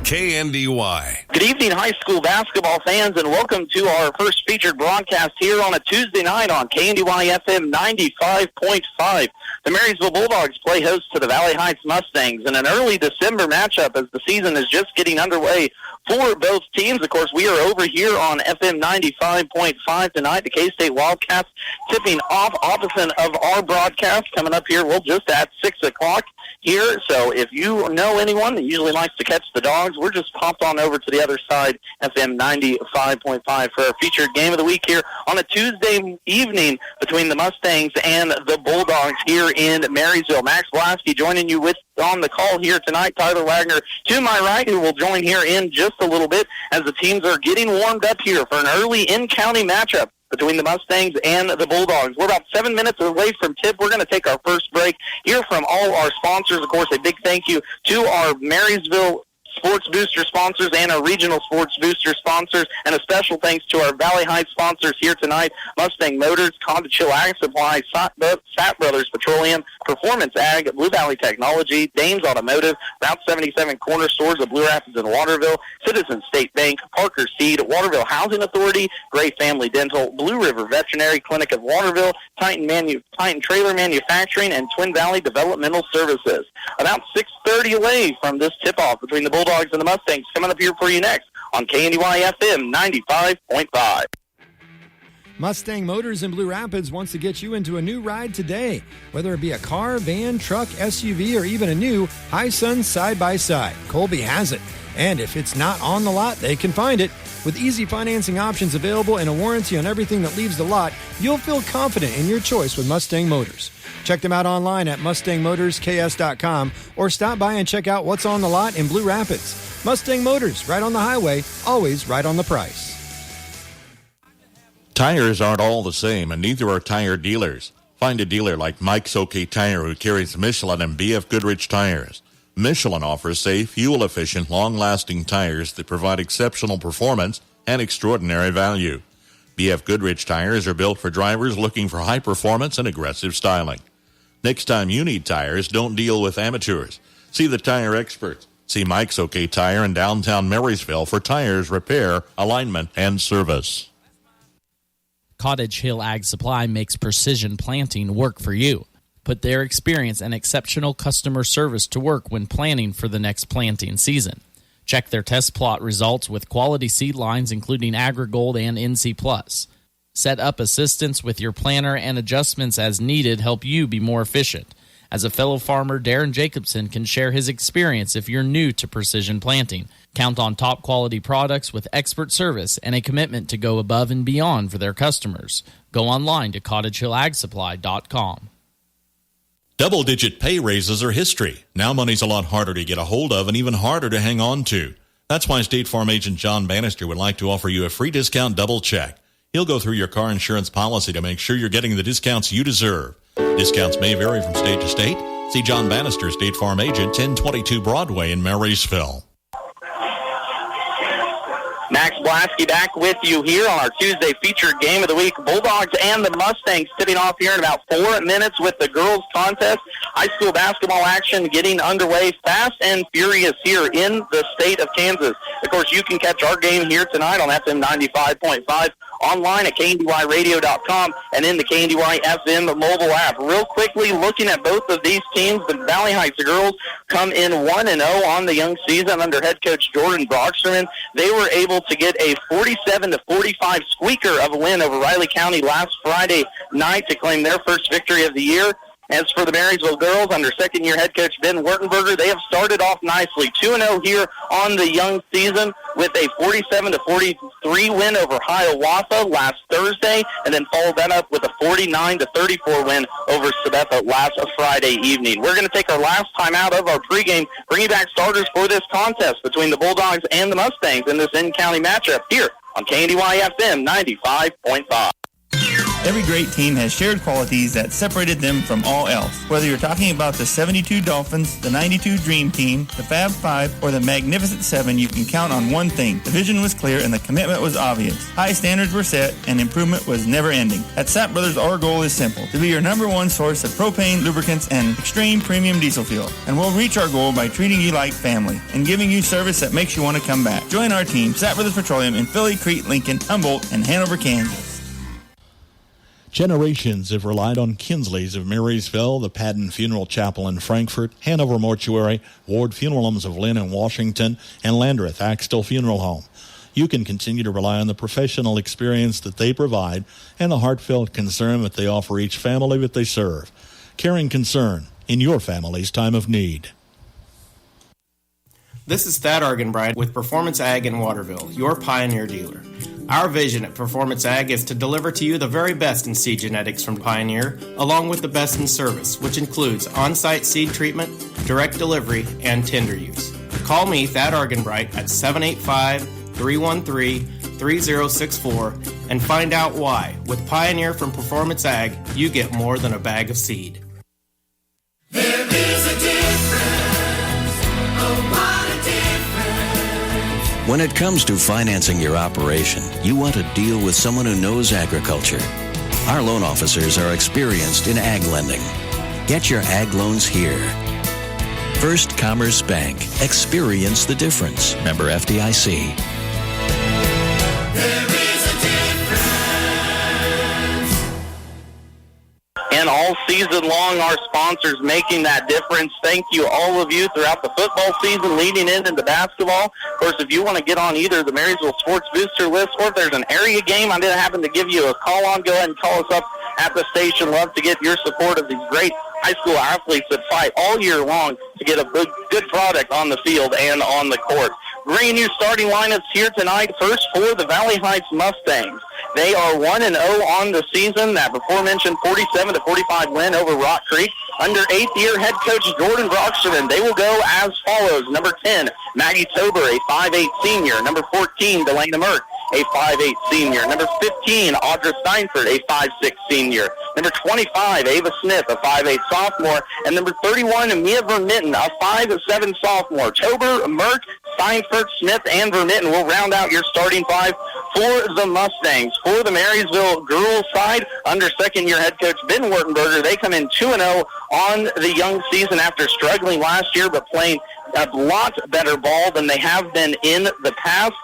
KNDY. Good evening, high school basketball fans, and welcome to our first featured broadcast here on a Tuesday night on KNDY FM 95.5. The Marysville Bulldogs play host to the Valley Heights Mustangs in an early December matchup as the season is just getting underway for both teams. Of course, we are over here on FM 95.5 tonight. The K-State Wildcats tipping off opposite of our broadcast coming up here, well, just at 6 o'clock here. So if you know anyone that usually likes to catch the Dogs, we're just popped on over to the other side, FM 95.5, for our featured game of the week here on a Tuesday evening between the Mustangs and the Bulldogs here in Marysville. Max Blasky joining you on the call here tonight. Tyler Wagner to my right, who will join here in just a little bit as the teams are getting warmed up here for an early in-county matchup between the Mustangs and the Bulldogs. We're about 7 minutes away from tip. We're going to take our first break, hear from all our sponsors. Of course, a big thank you to our Marysville Sports Booster sponsors and our regional Sports Booster sponsors, and a special thanks to our Valley Heights sponsors here tonight: Mustang Motors, KNDY Ag Supply, Sat Brothers Petroleum, Performance Ag, Blue Valley Technology, Dames Automotive, Route 77 Corner Stores of Blue Rapids and Waterville, Citizens State Bank, Parker Seed, Waterville Housing Authority, Gray Family Dental, Blue River Veterinary Clinic of Waterville, Titan Trailer Manufacturing, and Twin Valley Developmental Services. About 6:30 away from this tip-off between the Bulldogs and the Mustangs, coming up here for you next on KNDY FM 95.5. Mustang Motors in Blue Rapids wants to get you into a new ride today, whether it be a car, van, truck, SUV, or even a new Hi-Sun side-by-side. Colby has it. And if it's not on the lot, they can find it. With easy financing options available and a warranty on everything that leaves the lot, you'll feel confident in your choice with Mustang Motors. Check them out online at MustangMotorsKS.com or stop by and check out what's on the lot in Blue Rapids. Mustang Motors, right on the highway, always right on the price. Tires aren't all the same, and neither are tire dealers. Find a dealer like Mike's OK Tire, who carries Michelin and B.F. Goodrich tires. Michelin offers safe, fuel-efficient, long-lasting tires that provide exceptional performance and extraordinary value. B.F. Goodrich tires are built for drivers looking for high performance and aggressive styling. Next time you need tires, don't deal with amateurs. See the tire experts. See Mike's OK Tire in downtown Marysville for tires, repair, alignment, and service. Cottage Hill Ag Supply makes precision planting work for you. Put their experience and exceptional customer service to work when planning for the next planting season. Check their test plot results with quality seed lines including AgriGold and NC+. Set up assistance with your planner, and adjustments as needed help you be more efficient. As a fellow farmer, Darren Jacobson can share his experience if you're new to precision planting. Count on top quality products with expert service and a commitment to go above and beyond for their customers. Go online to cottagehillagssupply.com. Double-digit pay raises are history. Now money's a lot harder to get a hold of and even harder to hang on to. That's why State Farm agent John Bannister would like to offer you a free discount double check. He'll go through your car insurance policy to make sure you're getting the discounts you deserve. Discounts may vary from state to state. See John Bannister, State Farm agent, 1022 Broadway in Marysville. Max Blasky back with you here on our Tuesday featured game of the week. Bulldogs and the Mustangs tipping off here in about 4 minutes with the girls contest. High school basketball action getting underway fast and furious here in the state of Kansas. Of course, you can catch our game here tonight on FM 95.5, online at KNDYradio.com, and in the KNDY FM mobile app. Real quickly, looking at both of these teams, the Valley Heights girls come in 1-0 on the young season under head coach Jordan Brocksterman. They were able to get a 47-45 squeaker of a win over Riley County last Friday night to claim their first victory of the year. As for the Marysville girls, under second-year head coach Ben Wertenberger, they have started off nicely. 2-0 here on the young season with a 47-43 win over Hiawatha last Thursday, and then followed that up with a 49-34 win over Sabetha last Friday evening. We're going to take our last time out of our pregame, bringing back starters for this contest between the Bulldogs and the Mustangs in this in-county matchup here on KNDY FM 95.5. Every great team has shared qualities that separated them from all else. Whether you're talking about the 72 Dolphins, the 92 Dream Team, the Fab Five, or the Magnificent Seven, you can count on one thing. The vision was clear and the commitment was obvious. High standards were set and improvement was never ending. At Sapp Brothers, our goal is simple: to be your number one source of propane, lubricants, and extreme premium diesel fuel. And we'll reach our goal by treating you like family and giving you service that makes you want to come back. Join our team, Sapp Brothers Petroleum, in Philly, Crete, Lincoln, Humboldt, and Hanover, Kansas. Generations have relied on Kinsley's of Marysville, the Padden Funeral Chapel in Frankfort, Hanover Mortuary, Ward Funeral Homes of Lynn and Washington, and Landreth Axtell Funeral Home. You can continue to rely on the professional experience that they provide and the heartfelt concern that they offer each family that they serve. Caring concern in your family's time of need. This is Thad Argenbright with Performance Ag in Waterville, your Pioneer dealer. Our vision at Performance Ag is to deliver to you the very best in seed genetics from Pioneer, along with the best in service, which includes on-site seed treatment, direct delivery, and tender use. Call me, Thad Argenbright, at 785-313-3064 and find out why. With Pioneer from Performance Ag, you get more than a bag of seed. There is a difference. Oh, what a difference. When it comes to financing your operation, you want to deal with someone who knows agriculture. Our loan officers are experienced in ag lending. Get your ag loans here. First Commerce Bank. Experience the difference. Member FDIC. There is a difference. And all season long, our sponsors making that difference. Thank you, all of you, throughout the football season, leading into basketball. Of course, if you want to get on either the Marysville Sports Booster list, or if there's an area game I didn't happen to give you a call on, go ahead and call us up at the station. Love to get your support of these great high school athletes that fight all year long to get a good product on the field and on the court. Bringing you starting lineups here tonight. First for the Valley Heights Mustangs. They are 1-0 on the season. That before-mentioned 47-45 win over Rock Creek. Under eighth-year head coach Jordan Brocksterman, they will go as follows. Number 10, Maggie Tober, a 5'8 senior. Number 14, Delana Merck, a 5'8 senior. Number 15, Audra Steinford, a 5'6 senior. Number 25, Ava Smith, a 5'8 sophomore. And number 31, Mia Vermitten, a 5'7 sophomore. Tober, Merck, Steinford, Smith, and Vermitten will round out your starting five for the Mustangs. For the Marysville girls side, under second-year head coach Ben Wertenberger, they come in 2-0 on the young season after struggling last year, but playing a lot better ball than they have been in the past.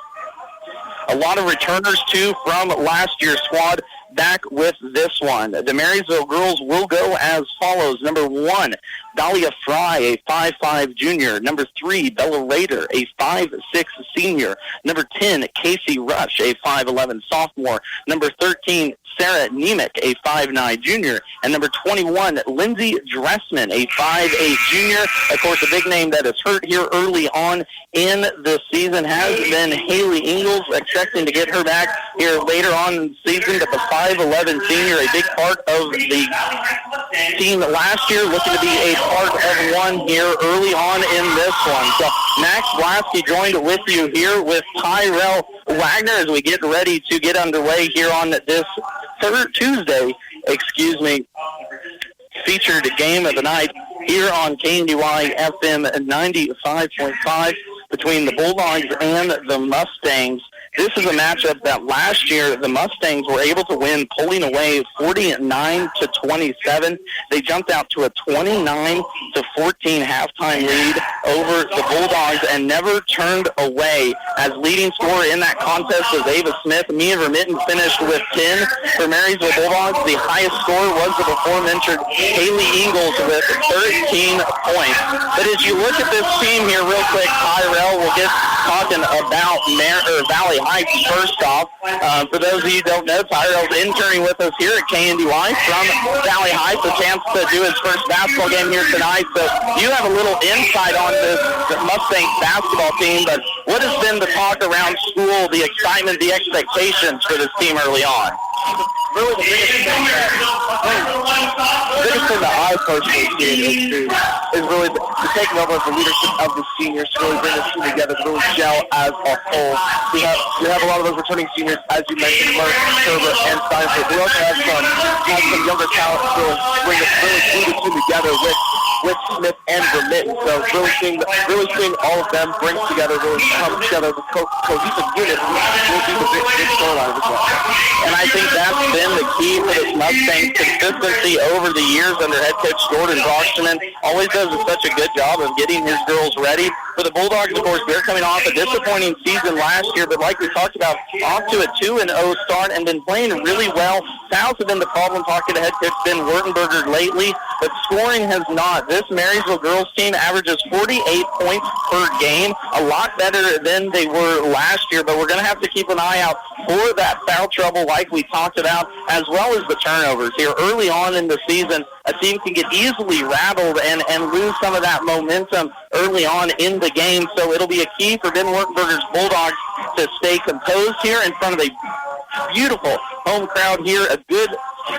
A lot of returners, too, from last year's squad back with this one. The Marysville girls will go as follows. Number 1, Dahlia Fry, a 5'5 junior. Number 3, Bella Rader, a 5'6 senior. Number 10, Casey Rush, a 5'11 sophomore. Number 13, Sarah Nemec, a 5'9 junior. And number 21, Lindsay Dressman, a 5'8 junior. Of course, a big name that is hurt here early on in the season has been Haley Ingalls, expecting to get her back here later on in the season. But the 5'11 senior, a big part of the team last year, looking to be a part of one here early on in this one. So Max Blasky joined with you here with Tyrell Wagner as we get ready to get underway here on this Tuesday, featured game of the night here on KNDY FM 95.5 between the Bulldogs and the Mustangs. This is a matchup that last year the Mustangs were able to win, pulling away 49-27. They jumped out to a 29-14 halftime lead over the Bulldogs and never turned away. As leading scorer in that contest was Ava Smith. Mia Vermitten finished with 10 for Marysville Bulldogs. The highest score was the before-mentioned Haley Ingalls with 13 points. But as you look at this team here real quick, Tyrell, we'll get talking about Valley Heights first off. For those of you who don't know, Tyrell's interning with us here at KNDY from Valley Heights, a chance to do his first basketball game here tonight. So you have a little insight on this Mustangs basketball team, but what has been the talk around school, the excitement, the expectations for this team early on? really the biggest thing that I personally see is really the taking over of the leadership of the seniors to really bring this team together, to really gel as a whole. We have a lot of those returning seniors, as you mentioned, Merck, Herbert, and Steinford. We also have some younger talent to really glue the team together with Smith and Vermitten. So really seeing all of them bring together, really come together as a cohesive unit will be the big storyline as well. And I think that's been the key for this Mustangs consistency over the years under head coach Jordan Brockman. Always does such a good job of getting his girls ready. For the Bulldogs, of course, they're coming off a disappointing season last year, but like we talked about, off to a 2-0 start and been playing really well. Fouls have been the problem, talking to head coach Ben Wurtenberger lately, but scoring has not. This Marysville girls team averages 48 points per game, a lot better than they were last year, but we're going to have to keep an eye out for that foul trouble like we talked about, as well as the turnovers here. Early on in the season, a team can get easily rattled and lose some of that momentum early on in the game, so it'll be a key for Ben Wurtenberger's Bulldogs to stay composed here in front of a beautiful home crowd here. A good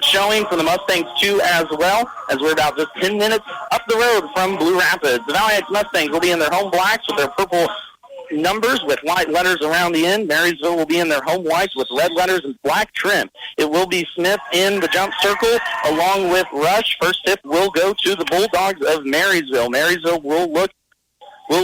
showing for the Mustangs, too, as well, as we're about just 10 minutes up the road from Blue Rapids. The Valley Heights Mustangs will be in their home blacks with their purple numbers with white letters around the end. Marysville will be in their home whites with red letters and black trim. It will be Smith in the jump circle along with Rush. First tip will go to the Bulldogs of Marysville. Marysville will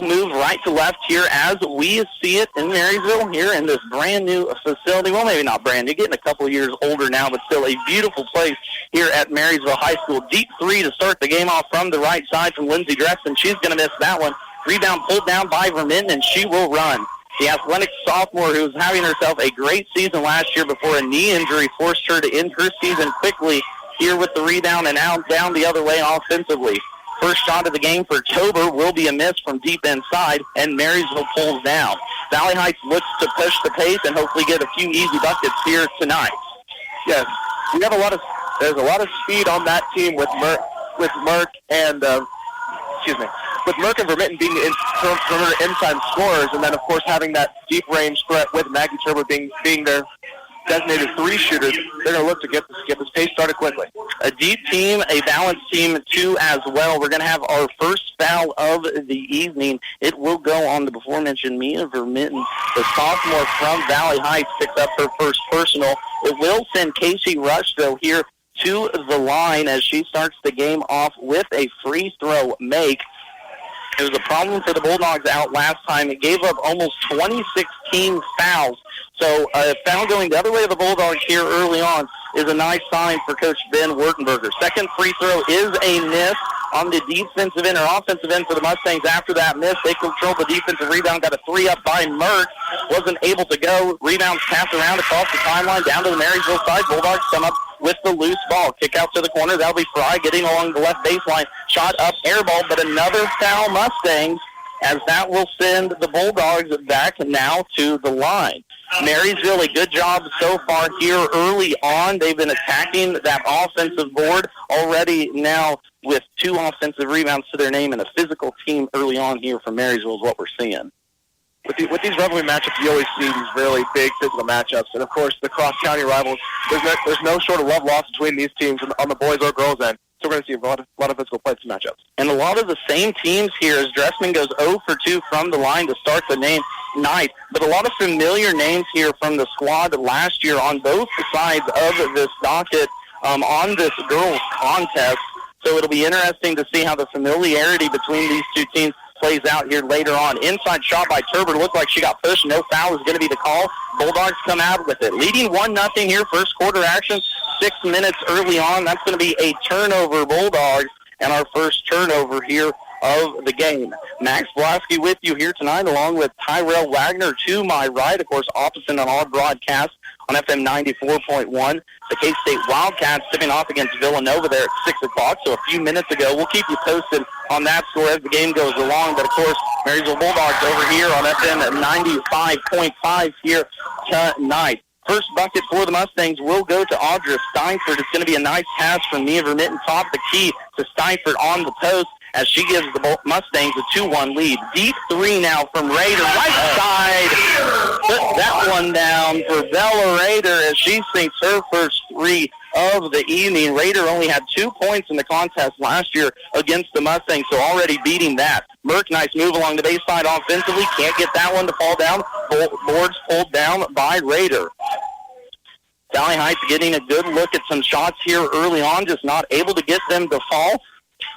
move right to left here as we see it in Marysville here in this brand new facility. Well, maybe not brand new, getting a couple of years older now, but still a beautiful place here at Marysville High School. Deep three to start the game off from the right side from Lindsey Dresden. She's going to miss that one. Rebound pulled down by Vermitten, and she will run. The athletic sophomore who was having herself a great season last year before a knee injury forced her to end her season quickly here with the rebound and out down the other way offensively. First shot of the game for Tober will be a miss from deep inside, and Marysville pulls down. Valley Heights looks to push the pace and hopefully get a few easy buckets here tonight. Yes, there's a lot of speed on that team with Merck and Vermitten being perimeter inside scorers, and then of course having that deep range threat with Maggie Turbo being their designated three shooters. They're going to look to get this pace started quickly. A deep team, a balanced team too as well. We're going to have our first foul of the evening. It will go on the before-mentioned Mia Vermitten. The sophomore from Valley Heights picks up her first personal. It will send Casey Rush, though, here to the line as she starts the game off with a free throw make. It was a problem for the Bulldogs out last time. It gave up almost 2016 fouls. So a foul going the other way of the Bulldogs here early on is a nice sign for Coach Ben Wurtenberger. Second free throw is a miss on the defensive end or offensive end for the Mustangs. After that miss, they controlled the defensive rebound, got a three up by Merck. Wasn't able to go. Rebound passed around across the timeline down to the Marysville side. Bulldogs come up with the loose ball. Kick out to the corner. That'll be Fry getting along the left baseline. Shot up, air ball, but another foul Mustangs, as that will send the Bulldogs back now to the line. Marysville, a good job so far here early on. They've been attacking that offensive board already now with 2 offensive rebounds to their name, and a physical team early on here from Marysville is what we're seeing. With these rivalry matchups, you always see these really big physical matchups. And, of course, the cross-county rivals, there's no short of love-loss between these teams on the boys or girls end. So we're going to see a lot of physical play in matchups. And a lot of the same teams here as Dressman goes 0 for 2 from the line to start the night. But a lot of familiar names here from the squad last year on both sides of this docket on this girls' contest. So it'll be interesting to see how the familiarity between these two teams plays out here later on. Inside shot by Turber. Looked like she got pushed. No foul is going to be the call. Bulldogs come out with it. Leading 1-0 here, first quarter action. 6 minutes early on. That's going to be a turnover, Bulldogs, and our first turnover here of the game. Max Blasky with you here tonight, along with Tyrell Wagner to my right, of course, opposite on our broadcast on FM 94.1. The K-State Wildcats tipping off against Villanova there at 6 o'clock, so a few minutes ago. We'll keep you posted on that score as the game goes along. But, of course, Marysville Bulldogs over here on FM 95.5 here tonight. First bucket for the Mustangs will go to Audra Steinford. It's going to be a nice pass from Mia Vermitten, top the key to Steinford on the post as she gives the Mustangs a 2-1 lead. Deep three now from Ray to right side. put that one down for Bella Rader as she sinks her first three of the evening. Rader only had 2 points in the contest last year against the Mustangs, so already beating that. Merck, nice move along the baseline offensively. Can't get that one to fall down. Boards pulled down by Rader. Valley Heights getting a good look at some shots here early on, just not able to get them to fall.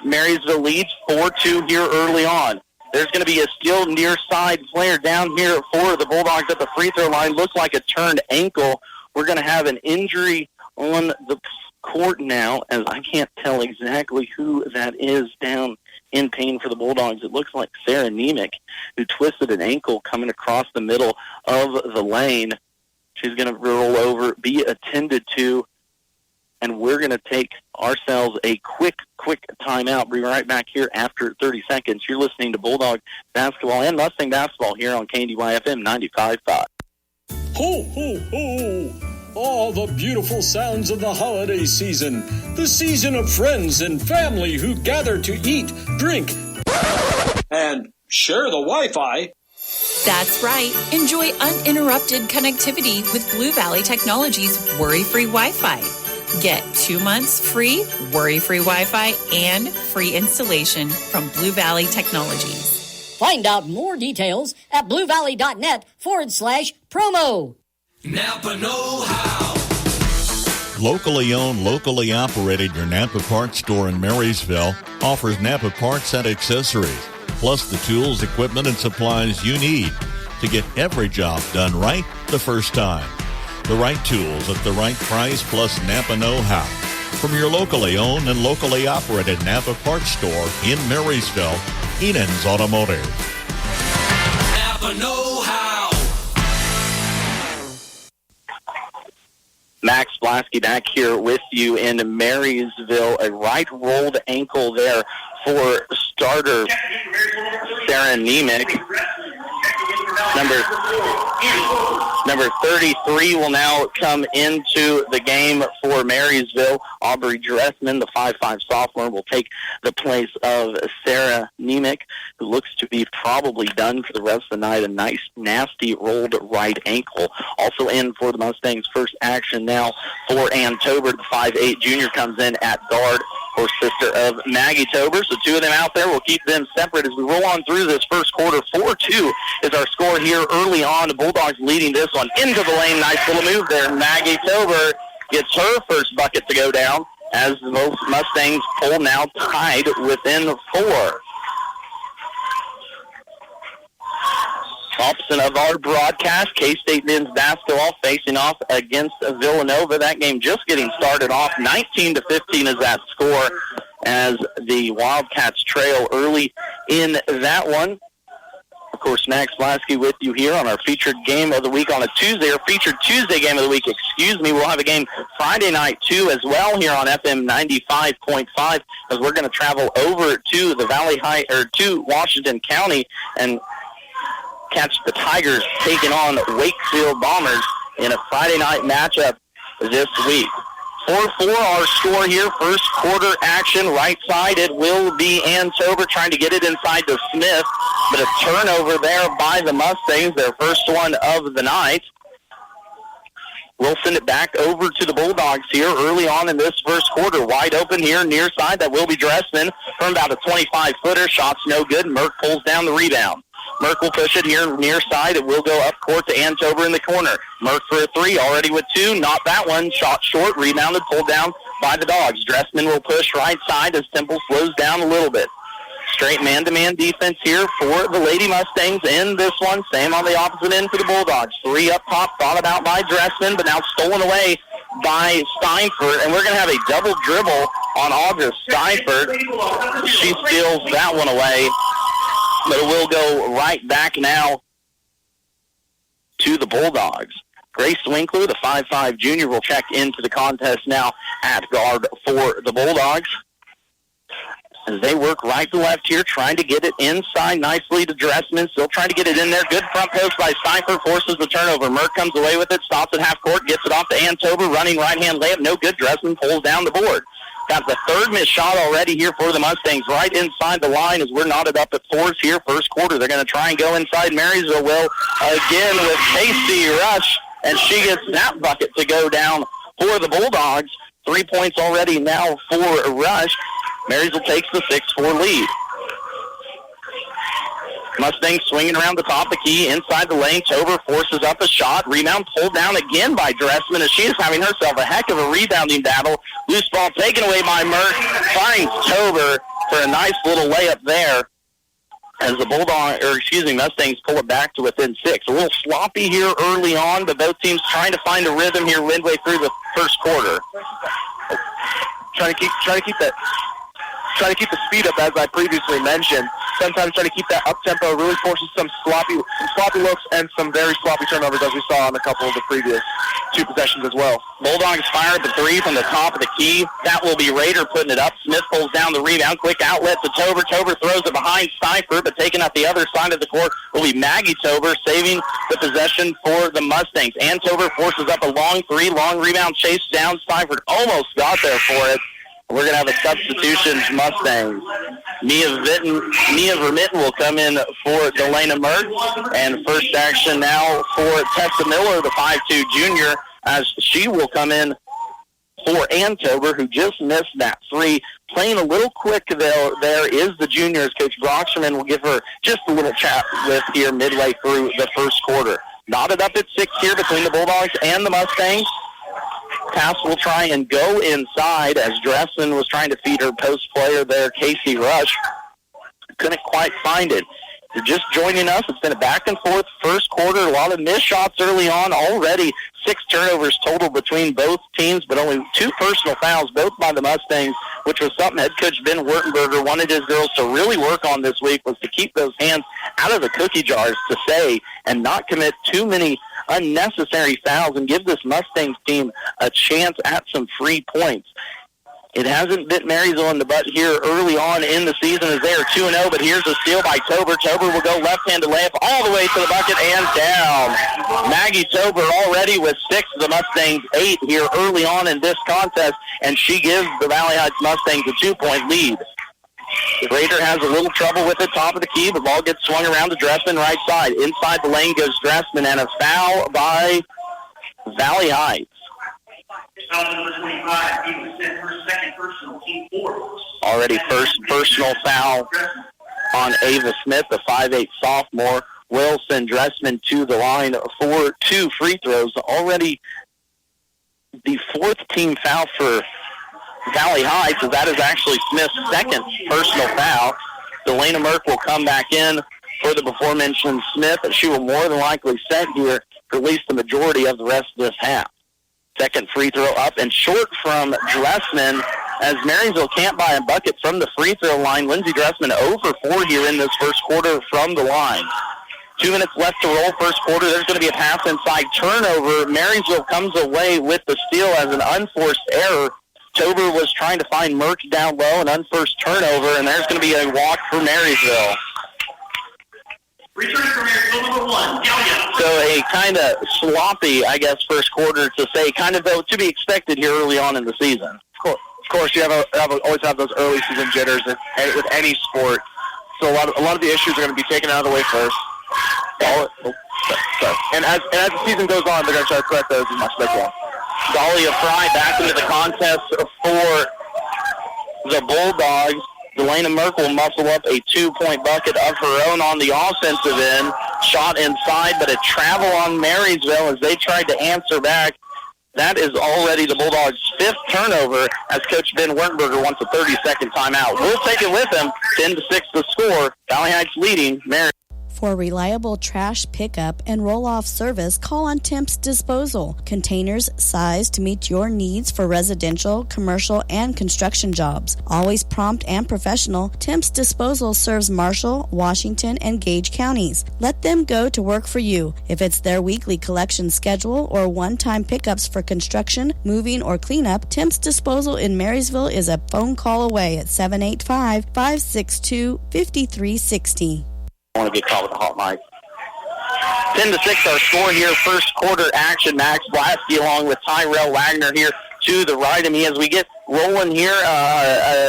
Marysville leads 4-2 here early on. There's going to be a still near side player down here for the Bulldogs at the free throw line. Looks like a turned ankle. We're going to have an injury on the court now, as I can't tell exactly who that is down in pain for the Bulldogs. It looks like Sarah Nemec, who twisted an ankle coming across the middle of the lane. She's going to roll over, be attended to, and we're going to take ourselves a quick timeout. Be right back here after 30 seconds. You're listening to Bulldog basketball and Mustang basketball here on KNDY FM 95.5. Ho, ho, ho! All the beautiful sounds of the holiday season. The season of friends and family who gather to eat, drink, and share the Wi-Fi. That's right. Enjoy uninterrupted connectivity with Blue Valley Technologies worry-free Wi-Fi. Get 2 months free worry-free Wi-Fi and free installation from Blue Valley Technologies. Find out more details at bluevalley.net/promo. Napa know-how. Locally owned, locally operated, your Napa Parts store in Marysville offers Napa parts and accessories, plus the tools, equipment, and supplies you need to get every job done right the first time. The right tools at the right price, plus Napa know-how. From your locally owned and locally operated Napa Parts store in Marysville, Enan's Automotive. Napa know-how. Max Blasky back here with you in Marysville. A right rolled ankle there for starter Sarah Nemec. Number 33 will now come into the game for Marysville. Aubrey Dressman, the 5'5 sophomore, will take the place of Sarah Nemec, who looks to be probably done for the rest of the night. A nice, nasty rolled right ankle. Also in for the Mustangs' first action now for Ann Tober. The 5'8 junior comes in at guard for sister of Maggie Tober. So two of them out there. We'll keep them separate as we roll on through this first quarter. 4-2 is our score here early on. The Bulldogs leading this one into the lane. Nice little move there. Maggie Tober gets her first bucket to go down as the Mustangs pull now tied within 4. Opposite of our broadcast, K-State men's basketball facing off against Villanova. That game just getting started off. 19-15 is that score as the Wildcats trail early in that one. Of course, Max Blasky with you here on our featured game of the week on a Tuesday, or featured Tuesday game of the week, excuse me. We'll have a game Friday night, too, as well here on FM 95.5, as we're going to travel over to the to Washington County and catch the Tigers taking on Wakefield Bombers in a Friday night matchup this week. 4-4 our score here. First quarter action. Right side, it will be Ann Tober trying to get it inside to Smith, but a turnover there by the Mustangs, their first one of the night. We'll send it back over to the Bulldogs here early on in this first quarter. Wide open here near side. That will be Dressman from about a 25-footer. Shot's no good. Merck pulls down the rebound. Merck will push it here near side. It will go up court to Ann Tober in the corner. Merck for a 3, already with 2. Not that one. Shot short, rebounded, pulled down by the Dogs. Dressman will push right side as Temple slows down a little bit. Straight man-to-man defense here for the Lady Mustangs in this one. Same on the opposite end for the Bulldogs. 3 up top, thought about by Dressman, but now stolen away by Steinfurt. And we're going to have a double dribble on August Steinfurt. She steals that one away. But it will go right back now to the Bulldogs. Grace Winkler, the 5'5 junior, will check into the contest now at guard for the Bulldogs. As they work right to left here, trying to get it inside nicely to Dressman. Still trying to get it in there. Good front post by Steinfurt, forces the turnover. Merck comes away with it, stops at half court, gets it off to Ann Tober, running right-hand layup. No good. Dressman pulls down the board. Got the third missed shot already here for the Mustangs, right inside the line as we're knotted up at fours here, first quarter. They're going to try and go inside Marysville. Will again with Casey Rush, and she gets that bucket to go down for the Bulldogs. 3 points already now for Rush. Marysville takes the 6-4 lead. Mustangs swinging around the top of the key, inside the lane. Tober forces up a shot. Rebound pulled down again by Dressman, as she is having herself a heck of a rebounding battle. Loose ball taken away by Merck. Finds Tober for a nice little layup there as the Mustangs pull it back to within 6. A little sloppy here early on, but both teams trying to find a rhythm here midway through the first quarter. Trying to keep the speed up, as I previously mentioned. Sometimes trying to keep that up-tempo really forces some sloppy looks and some very sloppy turnovers, as we saw on a couple of the previous 2 possessions as well. Bulldogs fire the 3 from the top of the key. That will be Rader putting it up. Smith pulls down the rebound. Quick outlet to Tober. Tober throws it behind Cypher, but taking up the other side of the court will be Maggie Tober, saving the possession for the Mustangs. And Tober forces up a long 3. Long rebound chase down. Cypher almost got there for it. We're going to have a substitution, Mustangs. Mia Vermitten will come in for Delana Mertz. And first action now for Tessa Miller, the 5'2 junior, as she will come in for Antober, who just missed that 3. Playing a little quick there is the junior, as Coach Broxterman will give her just a little chat with here midway through the first quarter. Knotted up at 6 here between the Bulldogs and the Mustangs. Pass will try and go inside as Dressman was trying to feed her post player there, Casey Rush. Couldn't quite find it. If you're just joining us, it's been a back and forth first quarter. A lot of missed shots early on. Already 6 turnovers total between both teams, but only 2 personal fouls, both by the Mustangs, which was something head coach Ben Wurtenberger wanted his girls to really work on this week, was to keep those hands out of the cookie jars, to say, and not commit too many unnecessary fouls and give this Mustangs team a chance at some free points. It hasn't bit Marysville in the butt here early on in the season as they are 2-0, but here's a steal by Tober. Tober will go left-handed layup all the way to the bucket and down. Maggie Tober already with 6, the Mustangs 8 here early on in this contest, and she gives the Valley Heights Mustangs a 2-point lead. Rader has a little trouble with it, top of the key. The ball gets swung around to Dressman right side. Inside the lane goes Dressman, and a foul by Valley Heights. Already first personal foul on Ava Smith, the 5'8 sophomore. Wilson Dressman to the line for 2 free throws. Already the 4th team foul for Valley Heights, as that is actually Smith's 2nd personal foul. Delana Merck will come back in for the before-mentioned Smith, and she will more than likely set here for at least the majority of the rest of this half. 2nd free throw up and short from Dressman, as Marysville can't buy a bucket from the free throw line. Lindsey Dressman 0 for 4 here in this first quarter from the line. 2 minutes left to roll first quarter. There's going to be a pass inside turnover. Marysville comes away with the steal as an unforced error. Tober was trying to find Merck down low, an unforced turnover, and there's going to be a walk for Marysville. Return from Marysville, number 1, Gallia. So a kind of sloppy, I guess, first quarter to say, kind of though to be expected here early on in the season. Of course, you always have those early season jitters with any sport. So a lot of the issues are going to be taken out of the way first. And as the season goes on, they're going to try to correct those as much as they can. Dahlia Fry back into the contest for the Bulldogs. Delana Merck will muscle up a 2-point bucket of her own on the offensive end. Shot inside, but a travel on Marysville as they tried to answer back. That is already the Bulldogs' 5th turnover, as Coach Ben Wurtenberger wants a 30-second timeout. We'll take it with him. 10-6 the score. Valley Heights leading Marysville. For reliable trash pickup and roll-off service, call on Temps Disposal. Containers sized to meet your needs for residential, commercial, and construction jobs. Always prompt and professional, Temps Disposal serves Marshall, Washington, and Gage counties. Let them go to work for you. If it's their weekly collection schedule or one-time pickups for construction, moving, or cleanup, Temps Disposal in Marysville is a phone call away at 785-562-5360. I want to get caught with the hot mic. 10-6 our score here. First quarter action. Max Blasky along with Tyrell Wagner here to the right of me as we get rolling here.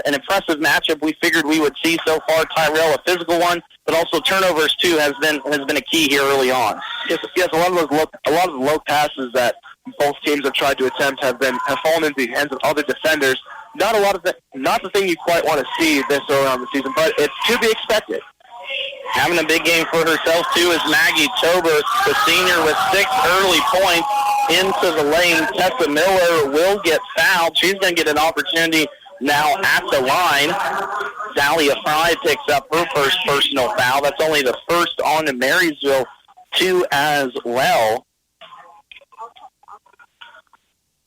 An impressive matchup we figured we would see so far. Tyrell, a physical one, but also turnovers too has been a key here early on. Yes, a lot of the low passes that both teams have tried to attempt have fallen into the hands of other defenders. Not the thing you quite want to see this early on in the season, but it's to be expected. Having a big game for herself, too, is Maggie Tober, the senior with 6 early points into the lane. Tessa Miller will get fouled. She's going to get an opportunity now at the line. Dahlia Fry picks up her first personal foul. That's only the first on to Marysville, 2 as well.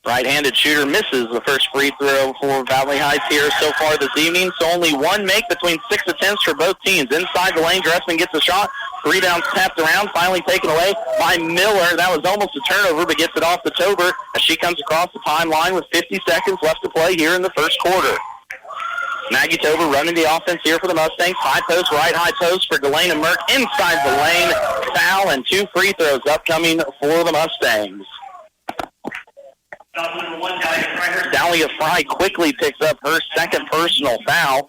Right-handed shooter misses the first free throw for Valley Heights here so far this evening. So only one make between 6 attempts for both teams. Inside the lane, Dressman gets a shot. Rebound tapped around, finally taken away by Miller. That was almost a turnover, but gets it off to Tober as she comes across the timeline with 50 seconds left to play here in the first quarter. Maggie Tober running the offense here for the Mustangs. High post, right high post for Galena Merck. Inside the lane, foul and 2 free throws upcoming for the Mustangs. Dahlia Fry quickly picks up her second personal foul,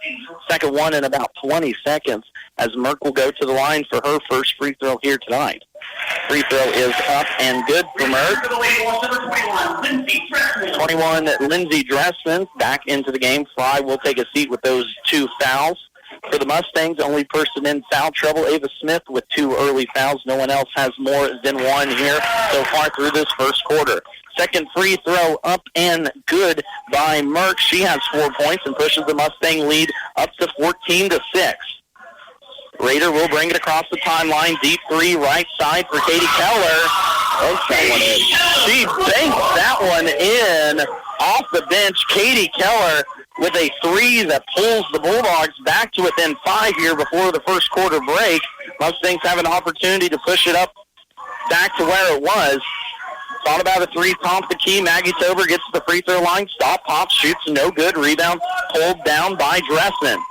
second one in about 20 seconds, as Merck will go to the line for her first free throw here tonight. Free throw is up and good for Merck. 21, Lindsey Dressman back into the game. Fry will take a seat with those 2 fouls. For the Mustangs, only person in foul trouble, Ava Smith, with 2 early fouls. No one else has more than 1 here so far through this first quarter. Second free throw up and good by Merck. She has 4 points and pushes the Mustang lead up to 14-6. Raider will bring it across the timeline. Deep 3 right side for Katie Keller. She banks that one in off the bench. Katie Keller with a 3 that pulls the Bulldogs back to within 5 here before the first quarter break. Mustangs have an opportunity to push it up back to where it was. Thought about a 3, top the key. Maggie Tober gets to the free throw line. Stop, pops, shoots, no good. Rebound pulled down by Dressman.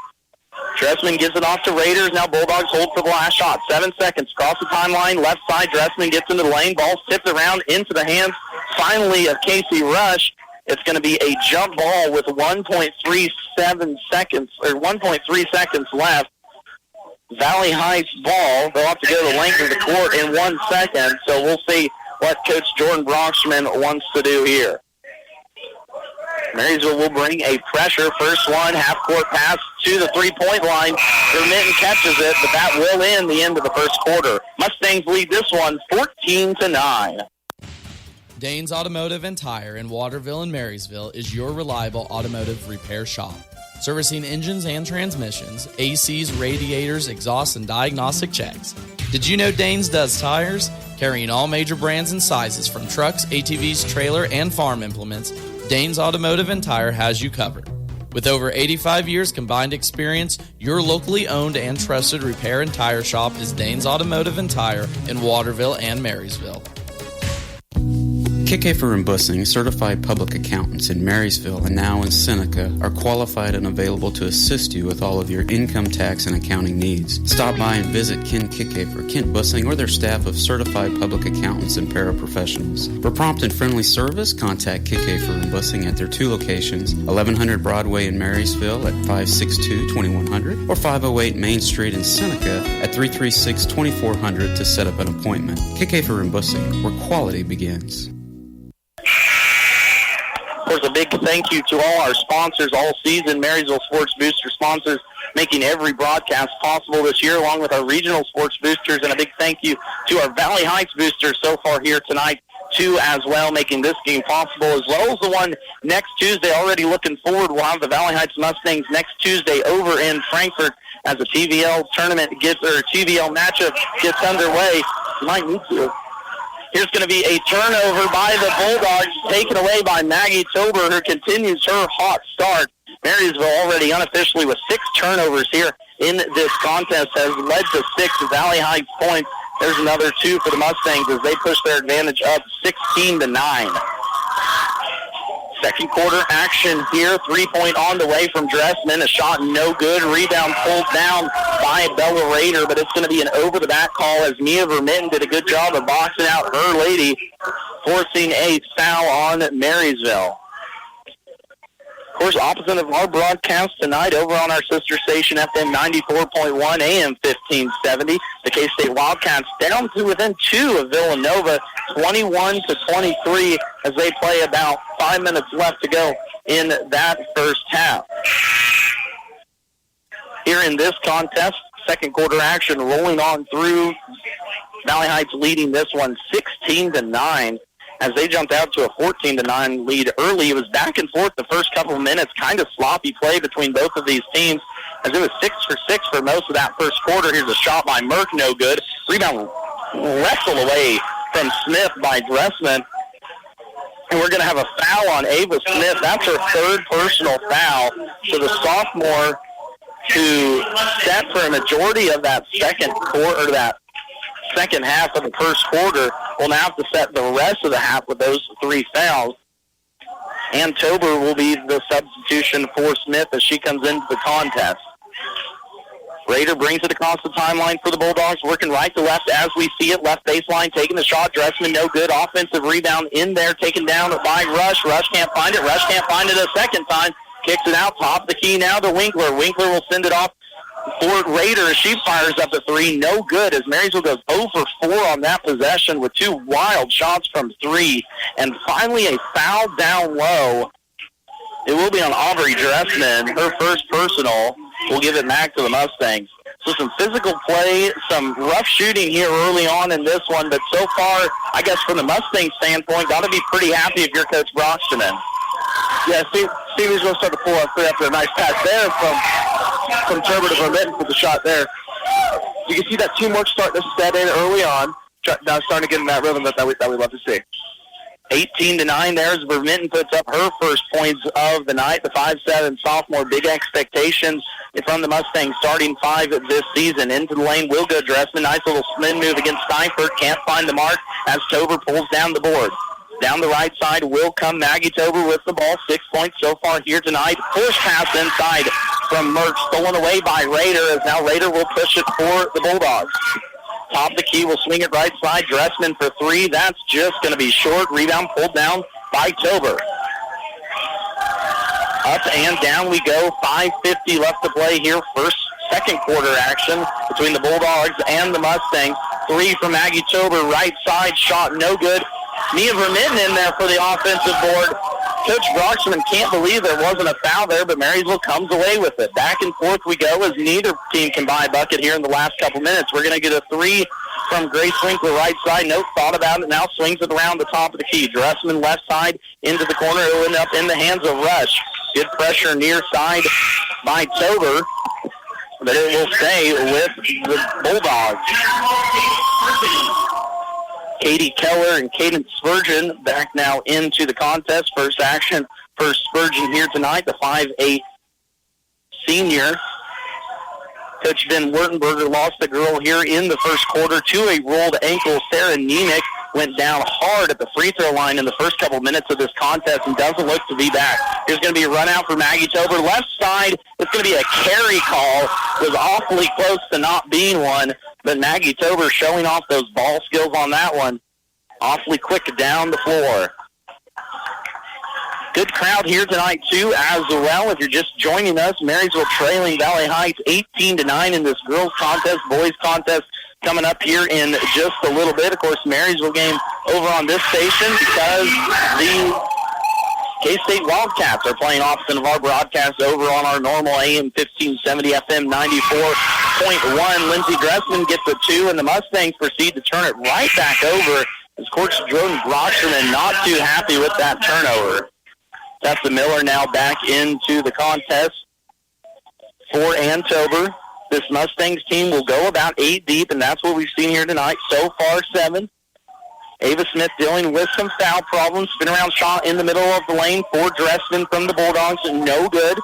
Dressman gives it off to Raiders. Now Bulldogs hold for the last shot. 7 seconds. Cross the timeline. Left side. Dressman gets into the lane. Ball tipped around into the hands, finally, of Casey Rush. It's going to be a jump ball with 1.37 seconds, or 1.3 seconds left. Valley Heights ball. They'll have to go the length of the court in 1 second, so we'll see what Coach Jordan Brockman wants to do here. Marysville will bring a pressure. First one, half-court pass to the three-point line. Vermitten catches it, but that will end the end of the first quarter. Mustangs lead this one 14-9. Danes Automotive and Tire in Waterville and Marysville is your reliable automotive repair shop. Servicing engines and transmissions, ACs, radiators, exhausts, and diagnostic checks. Did you know Danes does tires? Carrying all major brands and sizes from trucks, ATVs, trailer, and farm implements, Danes Automotive and Tire has you covered. With over 85 years combined experience, your locally owned and trusted repair and tire shop is Danes Automotive and Tire in Waterville and Marysville. Kickafer and Bussing, certified public accountants in Marysville and now in Seneca, are qualified and available to assist you with all of your income tax and accounting needs. Stop by and visit Ken Kickafer, Kent Bussing, or their staff of certified public accountants and paraprofessionals. For prompt and friendly service, contact Kickafer and Bussing at their 2 locations, 1100 Broadway in Marysville at 562-2100 or 508 Main Street in Seneca at 336-2400 to set up an appointment. Kickafer and Bussing, where quality begins. Of course, a big thank you to all our sponsors all season, Marysville Sports Booster sponsors, making every broadcast possible this year, along with our regional sports boosters, and a big thank you to our Valley Heights boosters so far here tonight, too, as well, making this game possible, as well as the one next Tuesday. Already looking forward. We'll have the Valley Heights Mustangs next Tuesday over in Frankfort as the TVL tournament TVL matchup gets underway. You might need to. Here's going to be a turnover by the Bulldogs, taken away by Maggie Tober, who continues her hot start. Marysville already unofficially with 6 turnovers here in this contest has led to 6 Valley Heights points. There's another 2 for the Mustangs as they push their advantage up 16-9. Second quarter action here. 3-point on the way from Dressman. A shot no good. Rebound pulled down by Bella Raider, but it's going to be an over-the-back call as Mia Vermitten did a good job of boxing out her lady, forcing a foul on Marysville. Of course, opposite of our broadcast tonight over on our sister station, FM 94.1, AM 1570. The K-State Wildcats down to within 2 of Villanova, 21-23, as they play about 5 minutes left to go in that first half. Here in this contest, second quarter action rolling on through. Valley Heights leading this one 16-9. As they jumped out to a 14-9 lead early. It was back and forth the first couple of minutes, kind of sloppy play between both of these teams, as it was 6 for 6 for most of that first quarter. Here's a shot by Merck, no good. Rebound wrestled away from Smith by Dressman. And we're going to have a foul on Ava Smith. That's her third personal foul. So the sophomore, who sat for a majority of that second quarter, that second half of the first quarter, will now have to set the rest of the half with those 3 fouls. And Tober will be the substitution for Smith as she comes into the contest. Raider brings it across the timeline for the Bulldogs, working right to left as we see it. Left baseline, taking the shot. Dressman, no good. Offensive rebound in there, taken down by Rush. Rush can't find it. Rush can't find it a second time. Kicks it out, top of the key now to Winkler. Winkler will send it off for Raider. She fires up a 3, no good, as Marysville goes 0 for 4 on that possession with 2 wild shots from 3. And finally a foul down low. It will be on Aubrey Dressman, her first personal. We'll give it back to the Mustangs. So some physical play, some rough shooting here early on in this one, but so far, I guess from the Mustang standpoint, got to be pretty happy if you're Coach Broxton. Yeah, Stevie's going to start to pull up after a nice pass there from Turber to Vermitten for the shot there. You can see that teamwork starting to set in early on. Now starting to get in that rhythm that we love to see. 18-9 there as Vermitten puts up her first points of the night. The 5'7" sophomore, big expectations from the Mustangs, starting 5 this season. Into the lane will go Dressman. Nice little spin move against Steinfurt. Can't find the mark as Tober pulls down the board. Down the right side will come Maggie Tober with the ball. 6 points so far here tonight. Push pass inside from Merck, stolen away by Raider, as now Raider will push it for the Bulldogs. Top of the key will swing it right side. Dressman for 3. That's just going to be short. Rebound pulled down by Tober. Up and down we go. 5:50 left to play here. Second quarter action between the Bulldogs and the Mustangs. 3 from Maggie Tober. Right side shot no good. Mia Vermitten in there for the offensive board. Coach Broxman can't believe there wasn't a foul there, but Marysville comes away with it. Back and forth we go as neither team can buy a bucket here in the last couple minutes. We're going to get a 3 from Grace Winkler right side. No thought about it. Now swings it around the top of the key. Dressman left side into the corner. It will end up in the hands of Rush. Good pressure near side by Tober, but it will stay with the Bulldogs. Katie Keller and Cadence Spurgeon back now into the contest. First action for Spurgeon here tonight, the 5'8" senior. Coach Ben Wurtenberger lost the girl here in the first quarter to a rolled ankle. Sarah Niemick went down hard at the free throw line in the first couple minutes of this contest and doesn't look to be back. There's going to be a run out for Maggie Tober. Left side, it's going to be a carry call. Was awfully close to not being one, but Maggie Tober showing off those ball skills on that one. Awfully quick down the floor. Good crowd here tonight, too, as well. If you're just joining us, Marysville trailing Valley Heights 18-9 in this girls' contest, boys' contest coming up here in just a little bit. Of course, Marysville game over on this station because the K-State Wildcats are playing opposite of our broadcast over on our normal AM 1570 FM 94.1. Lindsey Dressman gets a 2, and the Mustangs proceed to turn it right back over as Coach Jordan Broxman not too happy with that turnover. Tessa Miller now back into the contest for Antober. This Mustangs team will go about 8 deep, and that's what we've seen here tonight. So far, 7. Ava Smith dealing with some foul problems. Spin around shot in the middle of the lane for Dressman from the Bulldogs, and no good.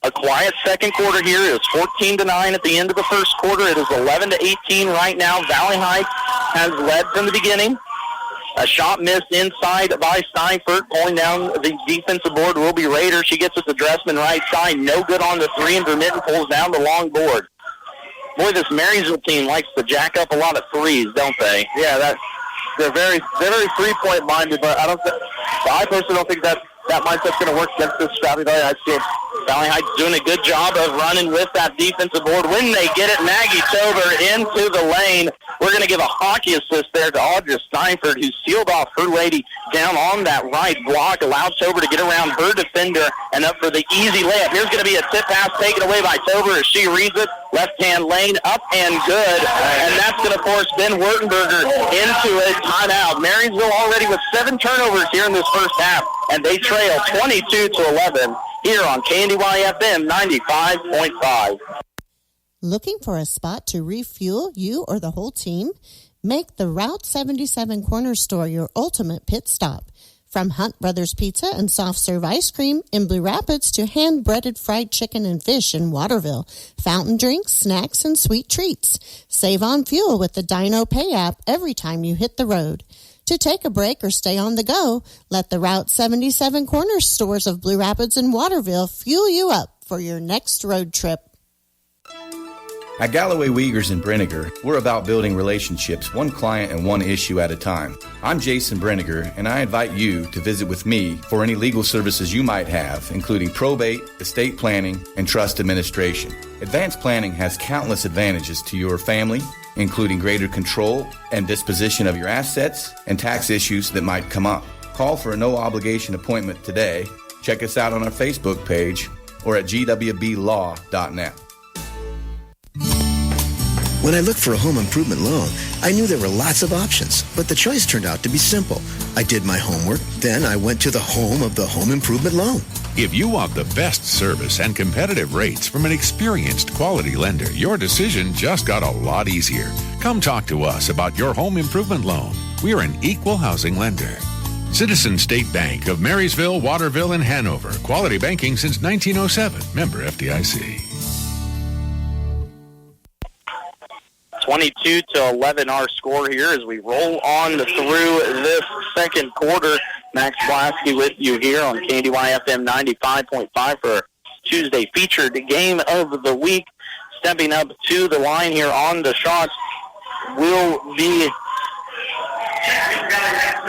A quiet second quarter here. It was 14-9 at the end of the first quarter. It is 11-18 right now. Valley Heights has led from the beginning. A shot missed inside by Steinfurt. Pulling down the defensive board will be Raider. She gets it to Dressman right side. No good on the 3, and Vermitten pulls down the long board. Boy, this Marysville team likes to jack up a lot of threes, don't they? Yeah, they're very 3-point minded, but I personally don't think that that mindset's going to work against this Valley Heights team. Valley Heights doing a good job of running with that defensive board. When they get it, Maggie Tober into the lane. We're going to give a hockey assist there to Audra Steinford, who sealed off her lady down on that right block, allowed Tober to get around her defender and up for the easy layup. Here's going to be a tip pass taken away by Tober as she reads it. Left-hand lane, up and good. And that's going to force Ben Wurtenberger into a timeout. Marysville already with 7 turnovers here in this first half, and they trail 22-11 here on KNDY FM 95.5. Looking for a spot to refuel you or the whole team? Make the Route 77 Corner Store your ultimate pit stop. From Hunt Brothers Pizza and soft serve ice cream in Blue Rapids to hand-breaded fried chicken and fish in Waterville, fountain drinks, snacks, and sweet treats. Save on fuel with the Dino Pay app every time you hit the road. To take a break or stay on the go, let the Route 77 Corner Stores of Blue Rapids and Waterville fuel you up for your next road trip. At Galloway Wiegers in Brenniger, we're about building relationships one client and one issue at a time. I'm Jason Brenniger, and I invite you to visit with me for any legal services you might have, including probate, estate planning, and trust administration. Advanced planning has countless advantages to your family, including greater control and disposition of your assets and tax issues that might come up. Call for a no-obligation appointment today. Check us out on our Facebook page or at gwblaw.net. When I looked for a home improvement loan, I knew there were lots of options, but the choice turned out to be simple. I did my homework, then I went to the home of the home improvement loan. If you want the best service and competitive rates from an experienced quality lender, your decision just got a lot easier. Come talk to us about your home improvement loan. We're an equal housing lender. Citizen State Bank of Marysville, Waterville, and Hanover. Quality banking since 1907. Member FDIC. 22-11 our score here as we roll on through this second quarter. Max Blasky with you here on KNDY FM 95.5 for Tuesday featured game of the week. Stepping up to the line here on the shots will be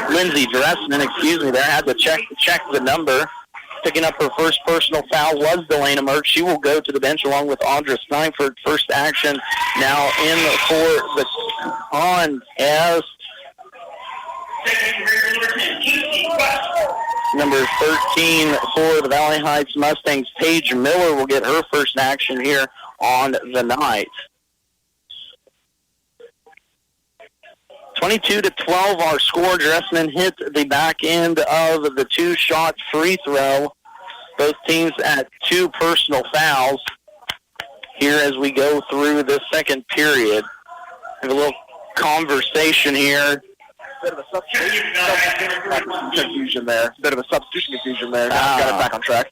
Lindsay Dressman, there. Had to check the number. Picking up her first personal foul was Delana Merck. She will go to the bench along with Audra Steinford. First action now in for the contest. Number 13 for the Valley Heights Mustangs, Paige Miller, will get her first action here on the night. 22-12 our score. Dressman hit the back end of the two-shot free throw. Both teams at 2 personal fouls here as we go through the second period. Have a little conversation here. Bit of a substitution confusion there. Now got it back on track.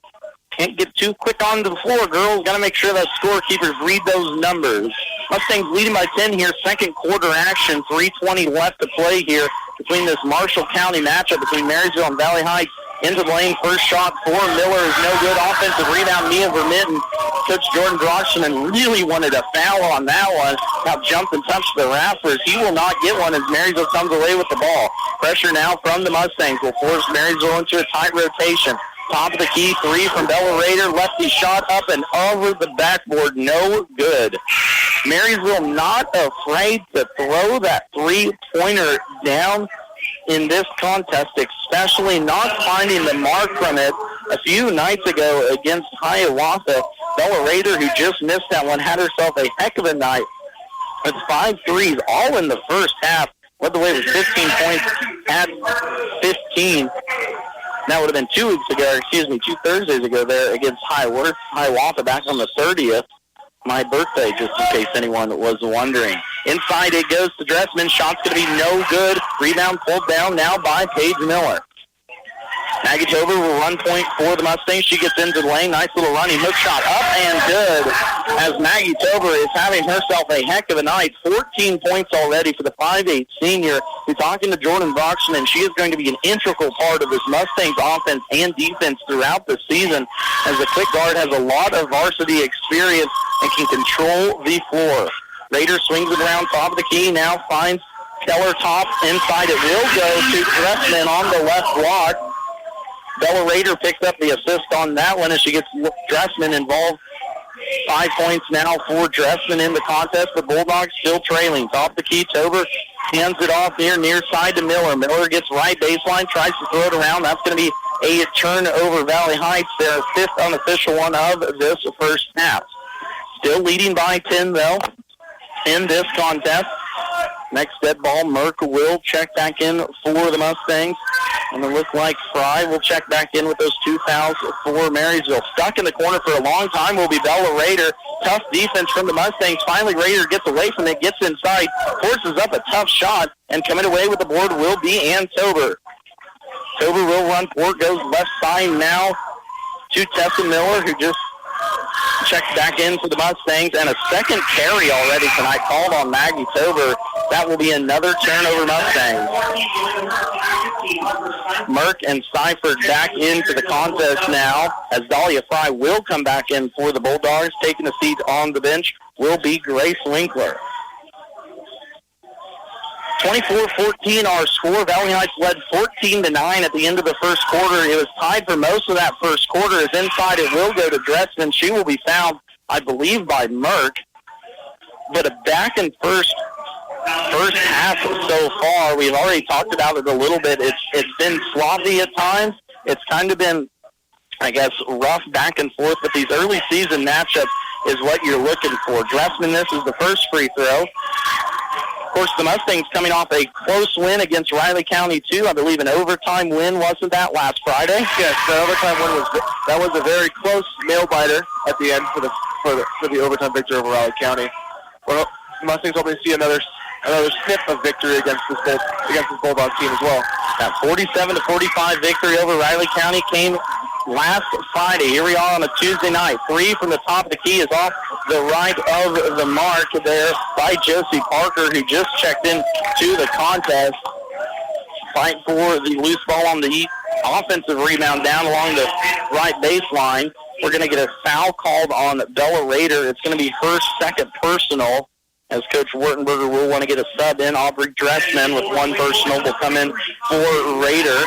Can't get too quick on the floor, girls. Got to make sure that scorekeepers read those numbers. Mustangs leading by 10 here, second quarter action. 3:20 left to play here between this Marshall County matchup between Marysville and Valley Heights. Into the lane, first shot for Miller is no good. Offensive rebound, Mia Vermitten. Coach Jordan Broxman really wanted a foul on that one. Now jumped and touched the rafters. He will not get one as Marysville comes away with the ball. Pressure now from the Mustangs will force Marysville into a tight rotation. Top of the key, 3 from Bella Rader. Lefty shot up and over the backboard. No good. Marysville not afraid to throw that three-pointer down in this contest, especially not finding the mark from it a few nights ago against Hiawatha. Bella Rader, who just missed that one, had herself a heck of a night with 5 threes, all in the first half. Led the way with 15 points at 15. That would have been 2 Thursdays ago there against Hiawatha back on the 30th. My birthday, just in case anyone was wondering. Inside it goes to Dressman. Shot's going to be no good. Rebound pulled down now by Paige Miller. Maggie Tober will run point for the Mustangs. She gets into the lane. Nice little running hook shot up and good as Maggie Tober is having herself a heck of a night. 14 points already for the 5'8 senior. We're talking to Jordan Broxman, and she is going to be an integral part of this Mustangs offense and defense throughout the season as the quick guard has a lot of varsity experience and can control the floor. Rader swings it around top of the key, now finds Keller top inside. It will go to Dressman on the left block. Bella Rader picks up the assist on that one as she gets Dressman involved. 5 points now for Dressman in the contest. The Bulldogs still trailing. Top the key, Tober hands it off near side to Miller. Miller gets right baseline, tries to throw it around. That's going to be a turnover. Valley Heights, their fifth unofficial one of this first half. Still leading by 10, though, in this contest. Next dead ball, Merck will check back in for the Mustangs. And it looks like Fry will check back in with those 2 fouls for Marysville. Stuck in the corner for a long time will be Bella Rader. Tough defense from the Mustangs. Finally, Rader gets away from it, gets inside, forces up a tough shot, and coming away with the board will be Ann Tober. Tober will run for it, goes left side now to Tessa Miller, who just checks back in for the Mustangs, and a second carry already tonight called on Maggie Tober. That will be another turnover Mustangs. Merck and Seifert back into the contest now, as Dahlia Fry will come back in for the Bulldogs. Taking a seat on the bench will be Grace Winkler. 24-14 our score. Valley Heights led 14-9 at the end of the first quarter. It was tied for most of that first quarter. As inside it will go to Dressman. She will be fouled, I believe, by Merck. But a back and first half so far, we've already talked about it a little bit. It's been sloppy at times. It's kind of been, I guess, rough back and forth. But these early season matchups is what you're looking for. Dressman, this is the first free throw. Of course, the Mustangs coming off a close win against Riley County, too. I believe an overtime win, wasn't that, last Friday? Yes, the overtime win was a very close nail-biter at the end for the overtime victory over Riley County. Well, the Mustangs hoping to see another sniff of victory against this Bulldog team as well. That 47-45 victory over Riley County came last Friday. Here we are on a Tuesday night. 3 from the top of the key is off the right of the mark there by Josie Parker, who just checked in to the contest. Fight for the loose ball on the offensive rebound down along the right baseline. We're going to get a foul called on Bella Rader. It's going to be her second personal, as Coach Wurtenberger will want to get a sub in. Aubrey Dressman with one personal will come in for Rader.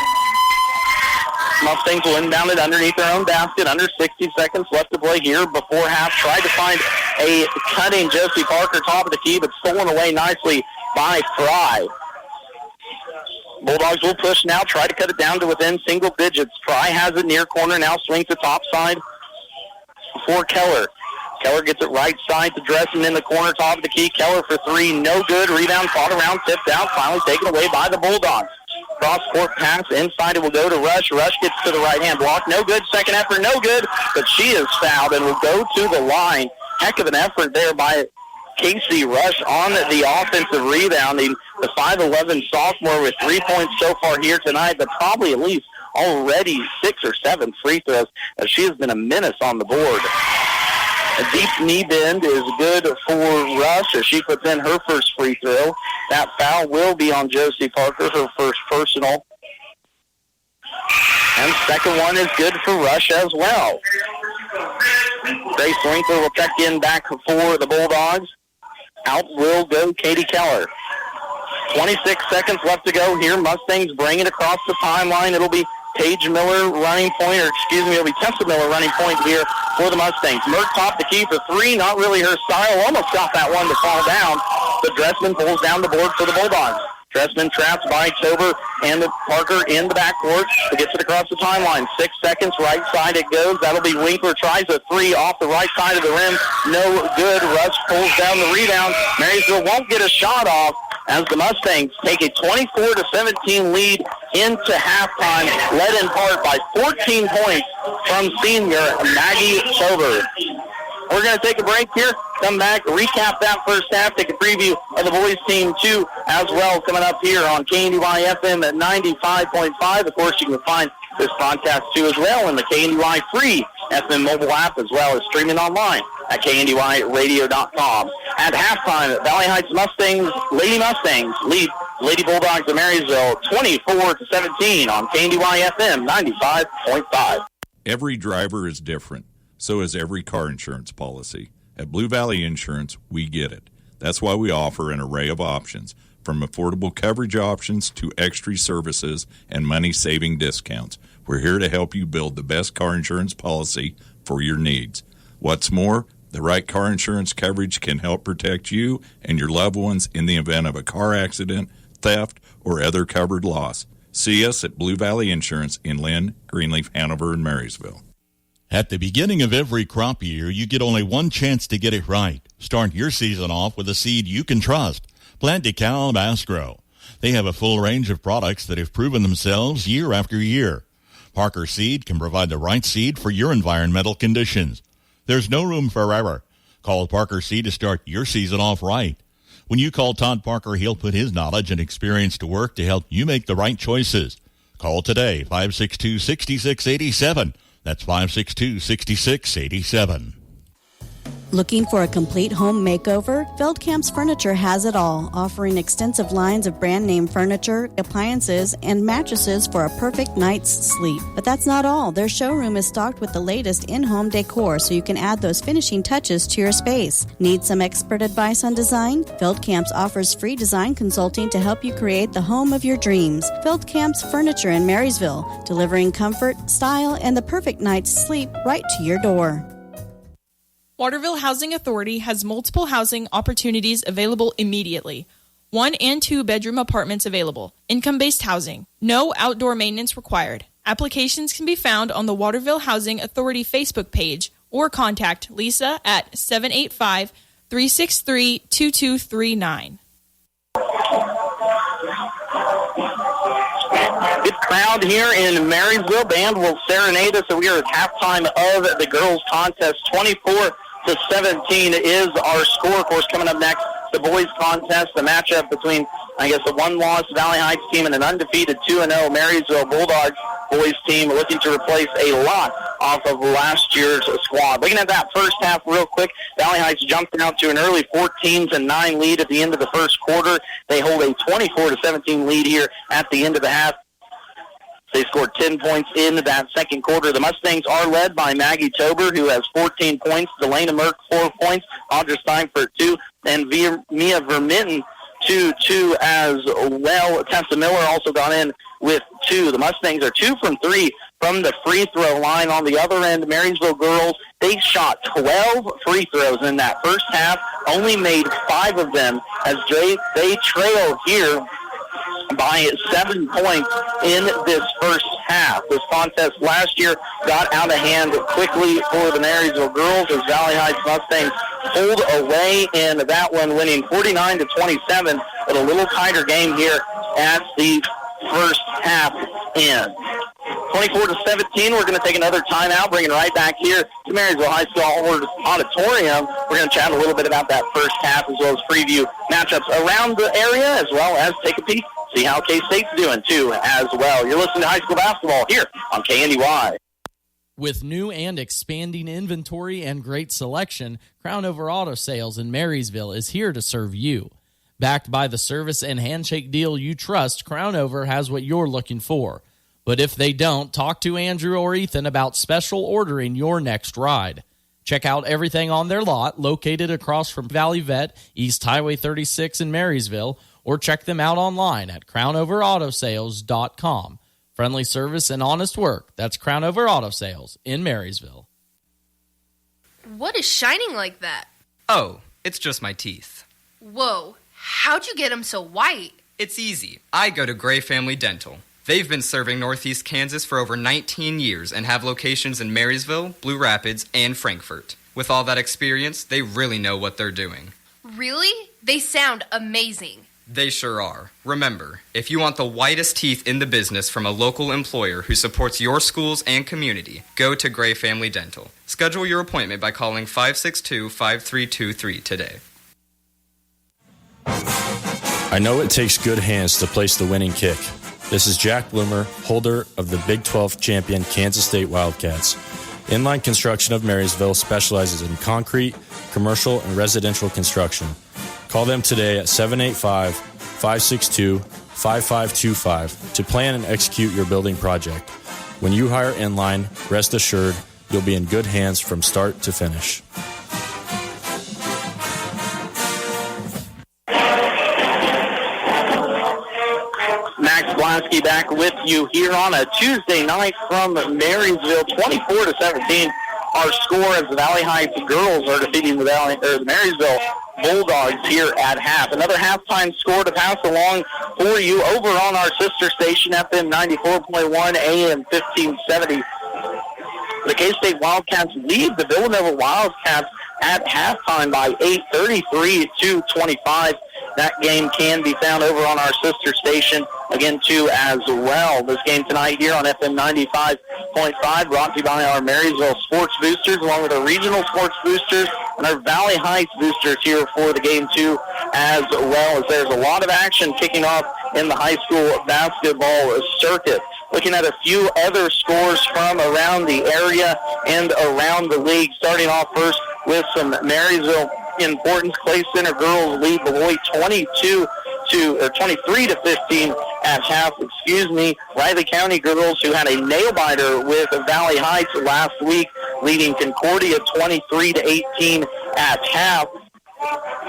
Mustangs will inbound it underneath their own basket. Under 60 seconds left to play here before half. Tried to find a cutting Josie Parker top of the key, but stolen away nicely by Fry. Bulldogs will push now, try to cut it down to within single digits. Fry has it near corner, now swings the top side for Keller. Keller gets it right side to Dressman in the corner, top of the key. Keller for 3, no good. Rebound fought around, tipped out, finally taken away by the Bulldogs. Cross-court pass, inside it will go to Rush. Rush gets to the right-hand block, no good. Second effort, no good, but she is fouled and will go to the line. Heck of an effort there by Casey Rush on the offensive rebounding. The 5'11 sophomore with 3 points so far here tonight, but probably at least already 6 or 7 free throws, as she has been a menace on the board. A deep knee bend is good for Rush as she puts in her first free throw. That foul will be on Josie Parker, her first personal. And second one is good for Rush as well. Grace Winkler will check in back for the Bulldogs. Out will go Katie Keller. 26 seconds left to go here. Mustangs bring it across the timeline. It'll be Paige Miller running point, or it'll be Tessa Miller running point here for the Mustangs. Merck topped the key for 3, not really her style. Almost got that one to fall down, but Dressman pulls down the board for the Bulldogs. Dressman trapped by Tober and Parker in the backcourt. It gets it across the timeline. 6 seconds, right side it goes. That'll be Winkler, tries a 3 off the right side of the rim. No good. Rush pulls down the rebound. Marysville won't get a shot off as the Mustangs take a 24-17 lead into halftime, led in part by 14 points from senior Maggie Tober. We're going to take a break here, come back, recap that first half, take a preview of the boys team, too, as well, coming up here on KNDY FM at 95.5. Of course, you can find this podcast, too, as well in the KNDY free FM mobile app, as well as streaming online at KNDYradio.com. At halftime, Valley Heights Lady Mustangs lead Lady Bulldogs of Marysville 24-17 on KNDY FM 95.5. Every driver is different. So is every car insurance policy. At Blue Valley Insurance, we get it. That's why we offer an array of options, From affordable coverage options to extra services and money-saving discounts, we're here to help you build the best car insurance policy for your needs. What's more, the right car insurance coverage can help protect you and your loved ones in the event of a car accident, theft, or other covered loss. See us at Blue Valley Insurance in Lynn, Greenleaf, Hanover, and Marysville. At the beginning of every crop year, you get only one chance to get it right. Start your season off with a seed you can trust. Plant DeKalb Asgrow. They have a full range of products that have proven themselves year after year. Parker Seed can provide the right seed for your environmental conditions. There's no room for error. Call Parker Seed to start your season off right. When you call Todd Parker, he'll put his knowledge and experience to work to help you make the right choices. Call today, 562-6687. That's 562-6687. Looking for a complete home makeover? Feldkamp's Furniture has it all, offering extensive lines of brand name furniture, appliances, and mattresses for a perfect night's sleep. But that's not all. Their showroom is stocked with the latest in-home decor, so you can add those finishing touches to your space. Need some expert advice on design? Feldkamp's offers free design consulting to help you create the home of your dreams. Feldkamp's Furniture in Marysville, delivering comfort, style, and the perfect night's sleep right to your door. Waterville Housing Authority has multiple housing opportunities available immediately. 1 and 2 bedroom apartments available. Income-based housing. No outdoor maintenance required. Applications can be found on the Waterville Housing Authority Facebook page or contact Lisa at 785-363-2239. Good crowd here in Marysville. Band will serenade us, and we are at halftime of the girls' contest. 24-17 is our score. Of course, coming up next, the boys' contest, the matchup between, I guess, a one-loss Valley Heights team and an undefeated 2-0 Marysville Bulldogs boys team looking to replace a lot off of last year's squad. Looking at that first half real quick, Valley Heights jumped out to an early 14-9 lead at the end of the first quarter. They hold a 24-17 lead here at the end of the half. They scored 10 points in that second quarter. The Mustangs are led by Maggie Tober, who has 14 points, Delana Merck, 4 points, Audra Steinfurt, 2, and Mia Vermitten, 2 as well. Tessa Miller also got in with 2. The Mustangs are 2 from 3 from the free throw line. On the other end, Marysville girls, they shot 12 free throws in that first half, only made 5 of them as they trail here by 7 points in this first half. This contest last year got out of hand quickly for the Marysville girls as Valley Heights Mustangs pulled away in that one, winning 49-27, but a little tighter game here at the first half end. 24-17, we're going to take another timeout, bring it right back here to Marysville High School Auditorium. We're going to chat a little bit about that first half as well as preview matchups around the area, as well as take a peek, see how K-State's doing too as well. You're listening to high school basketball here on KNDY. With new and expanding inventory and great selection, Crownover Auto Sales in Marysville is here to serve you. Backed by the service and handshake deal you trust, Crownover has what you're looking for. But if they don't, talk to Andrew or Ethan about special ordering your next ride. Check out everything on their lot, located across from Valley Vet, East Highway 36 in Marysville, or check them out online at crownoverautosales.com. Friendly service and honest work. That's Crownover Auto Sales in Marysville. What is shining like that? Oh, it's just my teeth. Whoa, how'd you get them so white? It's easy. I go to Gray Family Dental. They've been serving Northeast Kansas for over 19 years and have locations in Marysville, Blue Rapids, and Frankfort. With all that experience, they really know what they're doing. Really? They sound amazing. They sure are. Remember, if you want the whitest teeth in the business from a local employer who supports your schools and community, go to Gray Family Dental. Schedule your appointment by calling 562-5323 today. I know it takes good hands to place the winning kick. This is Jack Bloomer, holder of the Big 12 champion Kansas State Wildcats. Inline Construction of Marysville specializes in concrete, commercial, and residential construction. Call them today at 785-562-5525 to plan and execute your building project. When you hire Inline, rest assured you'll be in good hands from start to finish. Max Blasky back with you here on a Tuesday night from Marysville, 24-17. Our score as the Valley Heights girls are defeating the Marysville Bulldogs here at half. Another halftime score to pass along for you over on our sister station, FM 94.1, AM 1570. The K-State Wildcats lead the Villanova Wildcats at halftime by 8, 33-25. That game can be found over on our sister station, again, too, as well. This game tonight here on FM 95.5, brought to you by our Marysville Sports Boosters, along with our regional sports boosters and our Valley Heights boosters here for the game, too, as well, as there's a lot of action kicking off in the high school basketball circuit. Looking at a few other scores from around the area and around the league, starting off first with some Marysville importance. Clay Center girls lead Beloit 23-15 at half. Riley County girls, who had a nail biter with Valley Heights last week, leading Concordia 23-18 at half.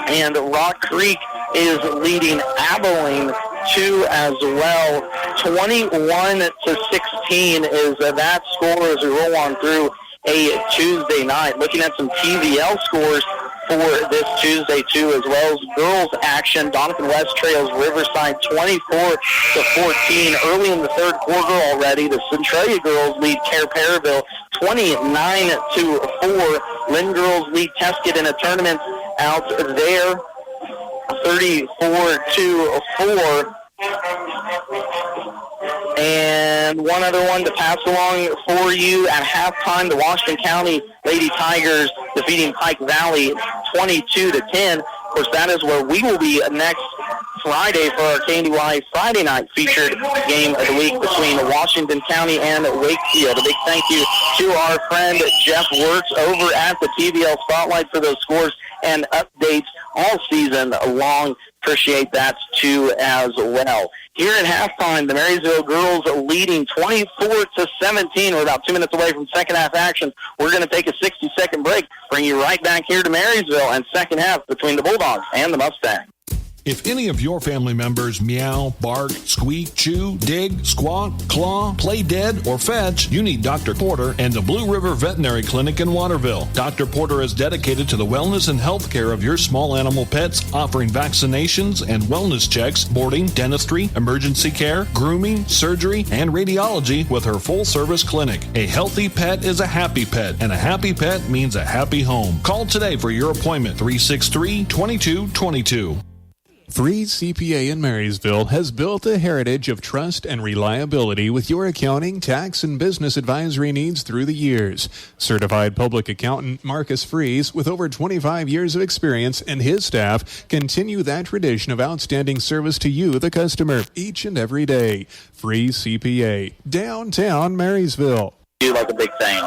And Rock Creek is leading Abilene 2 as well. 21-16 is that score as we roll on through a Tuesday night. Looking at some TVL scores for this Tuesday, too, as well as girls action. Donovan West trails Riverside 24-14. Early in the third quarter already, the Centralia girls lead Perryville 29-4. Lynn girls lead Teskett in a tournament out there 34-4. And one other one to pass along for you at halftime, the Washington County Lady Tigers defeating Pike Valley 22-10. Of course, that is where we will be next Friday for our KNDY Friday night featured game of the week between Washington County and Wakefield. A big thank you to our friend Jeff Wirtz over at the TVL Spotlight for those scores and updates all season long. Appreciate that, too, as well. Here at halftime, the Marysville girls are leading 24-17. We're about 2 minutes away from second half action. We're going to take a 60-second break, bring you right back here to Marysville and second half between the Bulldogs and the Mustangs. If any of your family members meow, bark, squeak, chew, dig, squawk, claw, play dead, or fetch, you need Dr. Porter and the Blue River Veterinary Clinic in Waterville. Dr. Porter is dedicated to the wellness and health care of your small animal pets, offering vaccinations and wellness checks, boarding, dentistry, emergency care, grooming, surgery, and radiology with her full-service clinic. A healthy pet is a happy pet, and a happy pet means a happy home. Call today for your appointment, 363-2222. Freeze CPA in Marysville has built a heritage of trust and reliability with your accounting, tax, and business advisory needs through the years. Certified public accountant Marcus Freeze, with over 25 years of experience, and his staff continue that tradition of outstanding service to you, the customer, each and every day. Freeze CPA, downtown Marysville. Do like a big thing.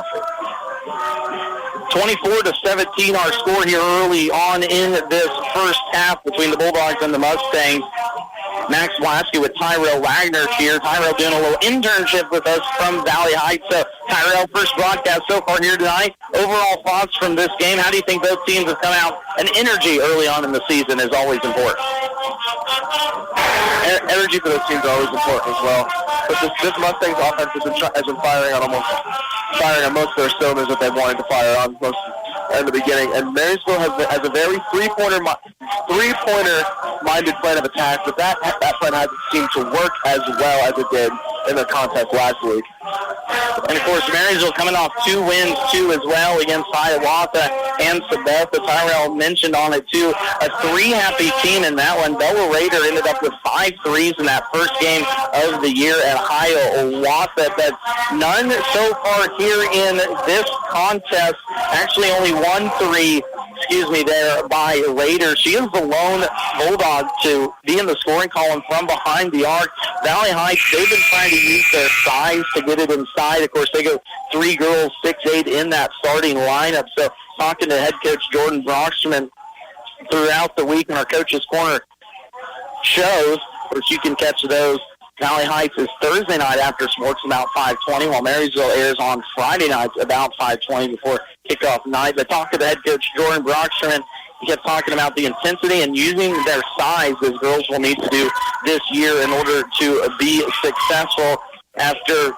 24-17, our score here early on in this first half between the Bulldogs and the Mustangs. Max Blasky with Tyrell Wagner here. Tyrell doing a little internship with us from Valley Heights. Tyrell, first broadcast so far here tonight. Overall thoughts from this game. How do you think both teams have come out? And energy early on in the season is always important. Energy for those teams is always important as well. But this Mustangs offense has been firing on most of their cylinders that they've wanted to fire on most in the beginning. And Marysville has a very three-pointer minded plan of attack, but that plan hasn't seemed to work as well as it did in the contest last week. And, of course, Marysville coming off 2 wins, too, as well, against Hiawatha and Sabetha. Tyrell mentioned on it, too. A 3-happy team in that one. Bella Raider ended up with 5 threes in that first game of the year at Hiawatha, but none so far here in this contest. Actually, only 1 3 there by Raider. She is the lone Bulldog to be in the scoring column from behind the arc. Valley Heights, they've been trying to use their size to get it inside. Of course, they go 3 girls, 6'8" in that starting lineup. So talking to head coach Jordan Brockstrom throughout the week in our Coach's Corner shows, which you can catch those. Valley Heights is Thursday night after sports about 5:20, while Marysville airs on Friday nights about 5:20 before kickoff night. But talk to the head coach Jordan Brockstrom. he kept talking about the intensity and using their size as girls will need to do this year in order to be successful after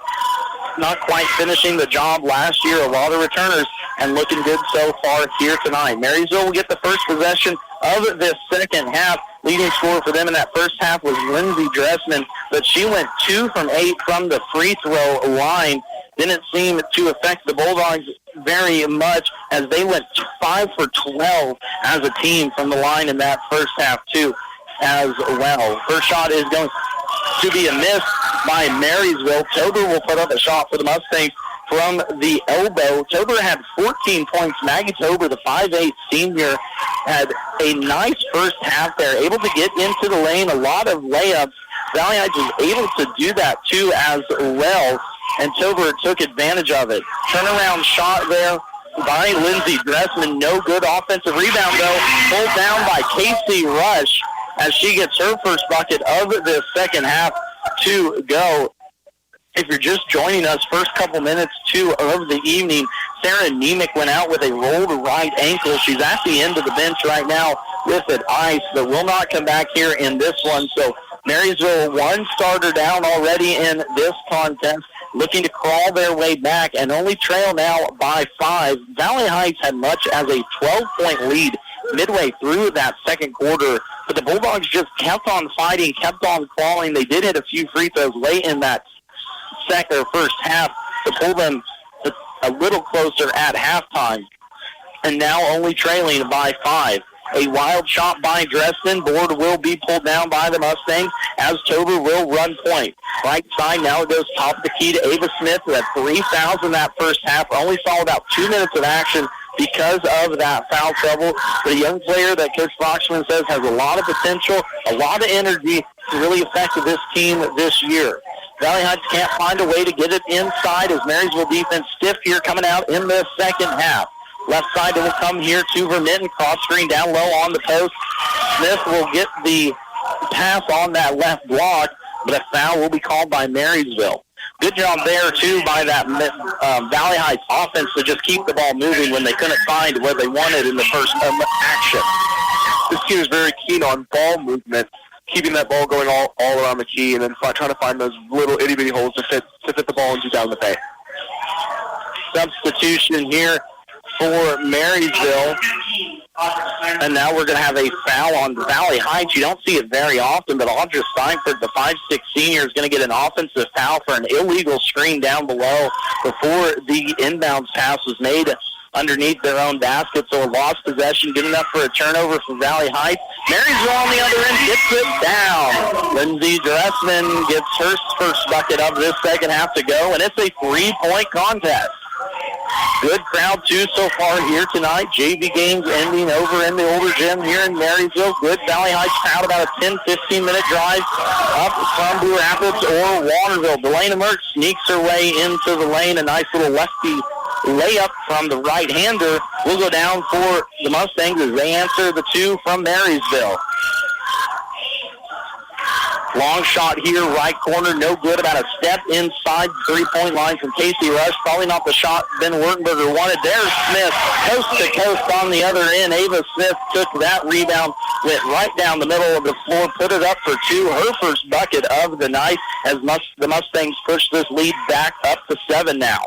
not quite finishing the job last year. A lot of returners and looking good so far here tonight. Marysville will get the first possession of this second half. Leading scorer for them in that first half was Lindsey Dressman, but she went 2 from 8 from the free throw line. Didn't seem to affect the Bulldogs very much as they went 5 for 12 as a team from the line in that first half too as well. First shot is going to be a miss by Marysville. Tober will put up a shot for the Mustangs from the elbow. Tober had 14 points. Maggie Tober, the 5'8 senior, had a nice first half there, able to get into the lane, a lot of layups. Valley Heights was able to do that too as well, and Tober took advantage of it. Turnaround shot there by Lindsey Dressman. No good. Offensive rebound, though, pulled down by Casey Rush as she gets her first bucket of the second half to go. If you're just joining us, first couple minutes, 2 of the evening, Sarah Nemec went out with a rolled right ankle. She's at the end of the bench right now with an ice, but will not come back here in this one. So Marysville, one starter down already in this contest, looking to crawl their way back and only trail now by 5. Valley Heights had much as a 12-point lead midway through that second quarter, but the Bulldogs just kept on fighting, kept on clawing. They did hit a few free throws late in that first half to pull them a little closer at halftime, and now only trailing by 5. A wild shot by Dresden. Board will be pulled down by the Mustangs as Tober will run point. Right side, now it goes top of the key to Ava Smith, who had 3 fouls in that first half. Only saw about 2 minutes of action because of that foul trouble. But a young player that Coach Foxman says has a lot of potential, a lot of energy to really affect this team this year. Valley Heights can't find a way to get it inside as Marysville defense stiff here coming out in the second half. Left side will come here to Vermitten. Cross screen down low on the post. Smith will get the pass on that left block, but a foul will be called by Marysville. Good job there, too, by that Valley Heights offense to just keep the ball moving when they couldn't find where they wanted in the first action. This team is very keen on ball movement, keeping that ball going all around the key, and then trying to find those little itty-bitty holes to fit the ball into down the paint. Substitution here for Marysville. And now we're going to have a foul on Valley Heights. You don't see it very often, but Audra Steinford, the 5'6 senior, is going to get an offensive foul for an illegal screen down below before the inbounds pass was made underneath their own basket. So a lost possession, good enough for a turnover for Valley Heights. Marysville on the other end gets it down. Lindsey Dressman gets her first bucket of this second half to go, and it's a 3-point contest. Good crowd, too, so far here tonight. JV games ending over in the older gym here in Marysville. Good Valley Heights crowd, about a 10, 15-minute drive up from Blue Rapids or Waterville. Delana Merck sneaks her way into the lane. A nice little lefty layup from the right-hander will go down for the Mustangs as they answer the 2 from Marysville. Long shot here, right corner, no good. About a step inside the 3-point line from Casey Rush. Probably not the shot Ben Wurtenberger wanted. There's Smith, coast to coast on the other end. Ava Smith took that rebound, went right down the middle of the floor, put it up for 2. Her first bucket of the night as the Mustangs push this lead back up to 7 now.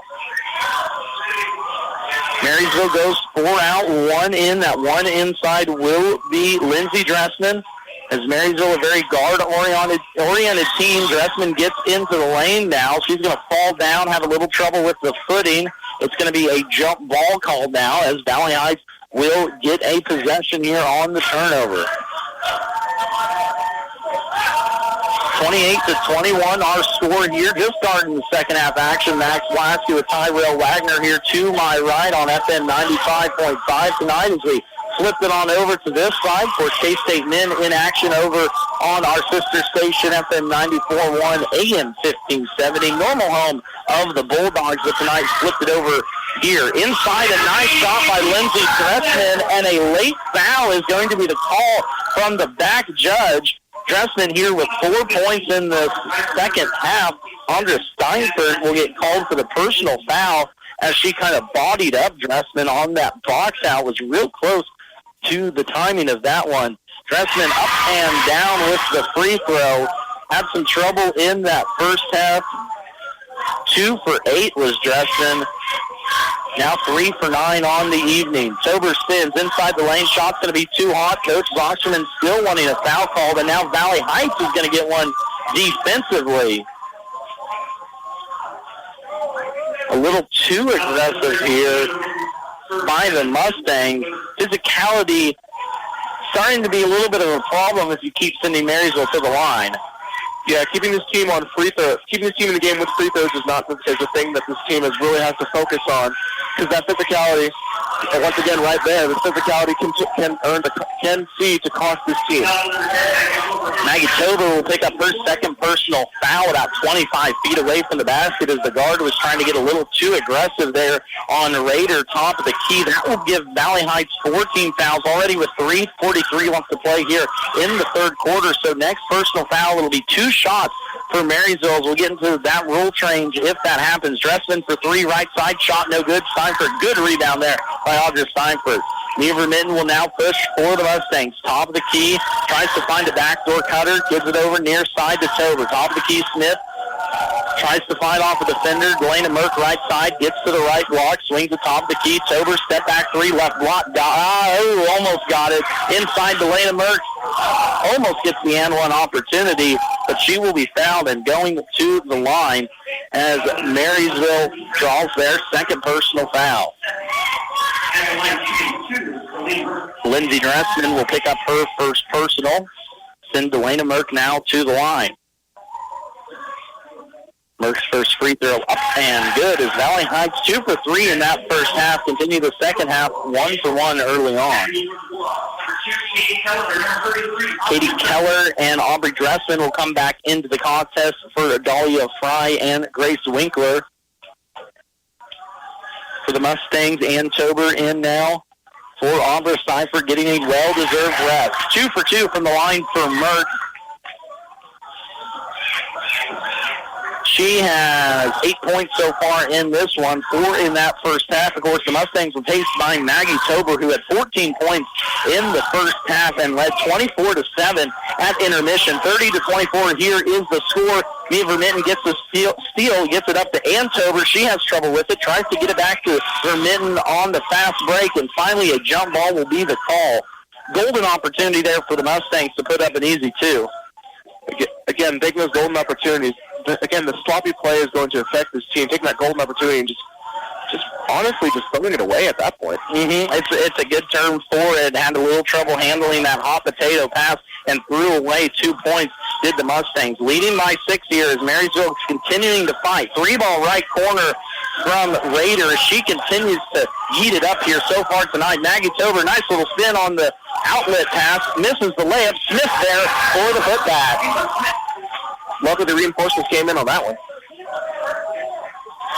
Marysville goes 4 out, 1 in. That 1 inside will be Lindsey Dressman. As Marysville, a very guard-oriented team, Dressman gets into the lane now. She's going to fall down, have a little trouble with the footing. It's going to be a jump ball called now as Valley Heights will get a possession here on the turnover. 28-21, our score here, just starting the second half action. Max Lasky with Tyrell Wagner here to my right on FM 95.5 tonight as we flipped it on over to this side for K-State men in action over on our sister station, FM 94.1, AM 1570. Normal home of the Bulldogs, but tonight flipped it over here. Inside, a nice shot by Lindsey Dressman, and a late foul is going to be the call from the back judge. Dressman here with 4 points in the second half. Andra Steinford will get called for the personal foul as she kind of bodied up Dressman on that box out. Was real close to the timing of that one. Dressman up and down with the free throw. Had some trouble in that first half. 2 for 8 was Dressman. Now 3 for 9 on the evening. Tober spins inside the lane. Shot's going to be too hot. Coach Zoxerman still wanting a foul call, but now Valley Heights is going to get one defensively. A little too aggressive here by the Mustangs. Physicality starting to be a little bit of a problem if you keep sending Marysville to the line. Yeah, keeping this team on free throws, keeping this team in the game with free throws is a thing that this team really has to focus on, because that physicality, and once again, right there, the physicality can see to cost this team. Maggie Tober will pick up her second personal foul about 25 feet away from the basket as the guard was trying to get a little too aggressive there on Raider, top of the key. That will give Valley Heights 14 fouls already with 3:43 left to play here in the third quarter. So next personal foul, it'll be 2 shots for Marysville. We'll get into that rule change if that happens. Dressman for 3, right side, shot no good. Steinford, good rebound there by Audra Steinford. Neva Minton will now push for the Mustangs. Top of the key, tries to find a backdoor cutter, gives it over near side to Tober. Top of the key, Smith tries to fight off a defender. Delana Merck, right side, gets to the right block, swings the top of the key. Tober, step back 3, left block. Almost got it. Inside Delana Merck. Almost gets the and one opportunity, but she will be fouled and going to the line as Marysville draws their second personal foul. Lindsey Dressman will pick up her first personal. Send Delana Merck now to the line. Merck's first free throw up and good as Valley Heights 2 for 3 in that first half. Continue the second half 1 for 1 early on. Katie Keller and Aubrey Dressman will come back into the contest for Dahlia Fry and Grace Winkler. For the Mustangs, and Tober in now for Aubrey Steinford getting a well-deserved rest. 2 for 2 from the line for Merck. She has 8 points so far in this one, 4 in that first half. Of course, the Mustangs were paced by Maggie Tober, who had 14 points in the first half and led 24-7 at intermission. 30-24 here is the score. Neva Minton gets the steal, gets it up to Ann Tober. She has trouble with it, tries to get it back to Minton on the fast break, and finally a jump ball will be the call. Golden opportunity there for the Mustangs to put up an easy 2. Again, taking those golden opportunities. Again, the sloppy play is going to affect this team. Taking that golden opportunity and just honestly just throwing it away at that point. It's a good term for it. Had a little trouble handling that hot potato pass and threw away 2 points, did the Mustangs. Leading by 6 here as Marysville continuing to fight. 3-ball right corner from Raider. She continues to heat it up here so far tonight. Maggie Tober, nice little spin on the outlet pass. Misses the layup. Smith there for the putback. Luckily, the reinforcements came in on that one.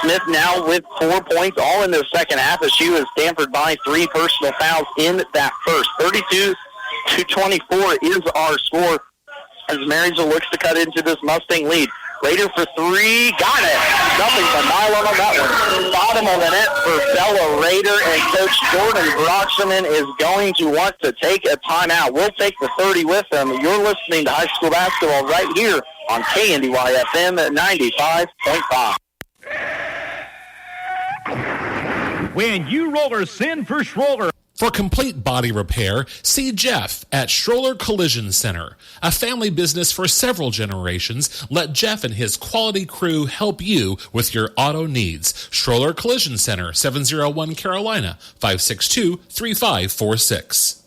Smith now with 4 points, all in the second half, as she was dampened by 3 personal fouls in that first. 32-24 is our score as Marysville looks to cut into this Mustang lead. Raider for 3, got it. Nothing but nylon on that one. Bottom of the net for Bella Raider, and Coach Jordan Broxman is going to want to take a timeout. We'll take the 30 with them. You're listening to high school basketball right here on KNDY FM at 95.5. When you rollers send for Schroller. For complete body repair, see Jeff at Schroller Collision Center. A family business for several generations, let Jeff and his quality crew help you with your auto needs. Schroller Collision Center, 701 Carolina, 562-3546.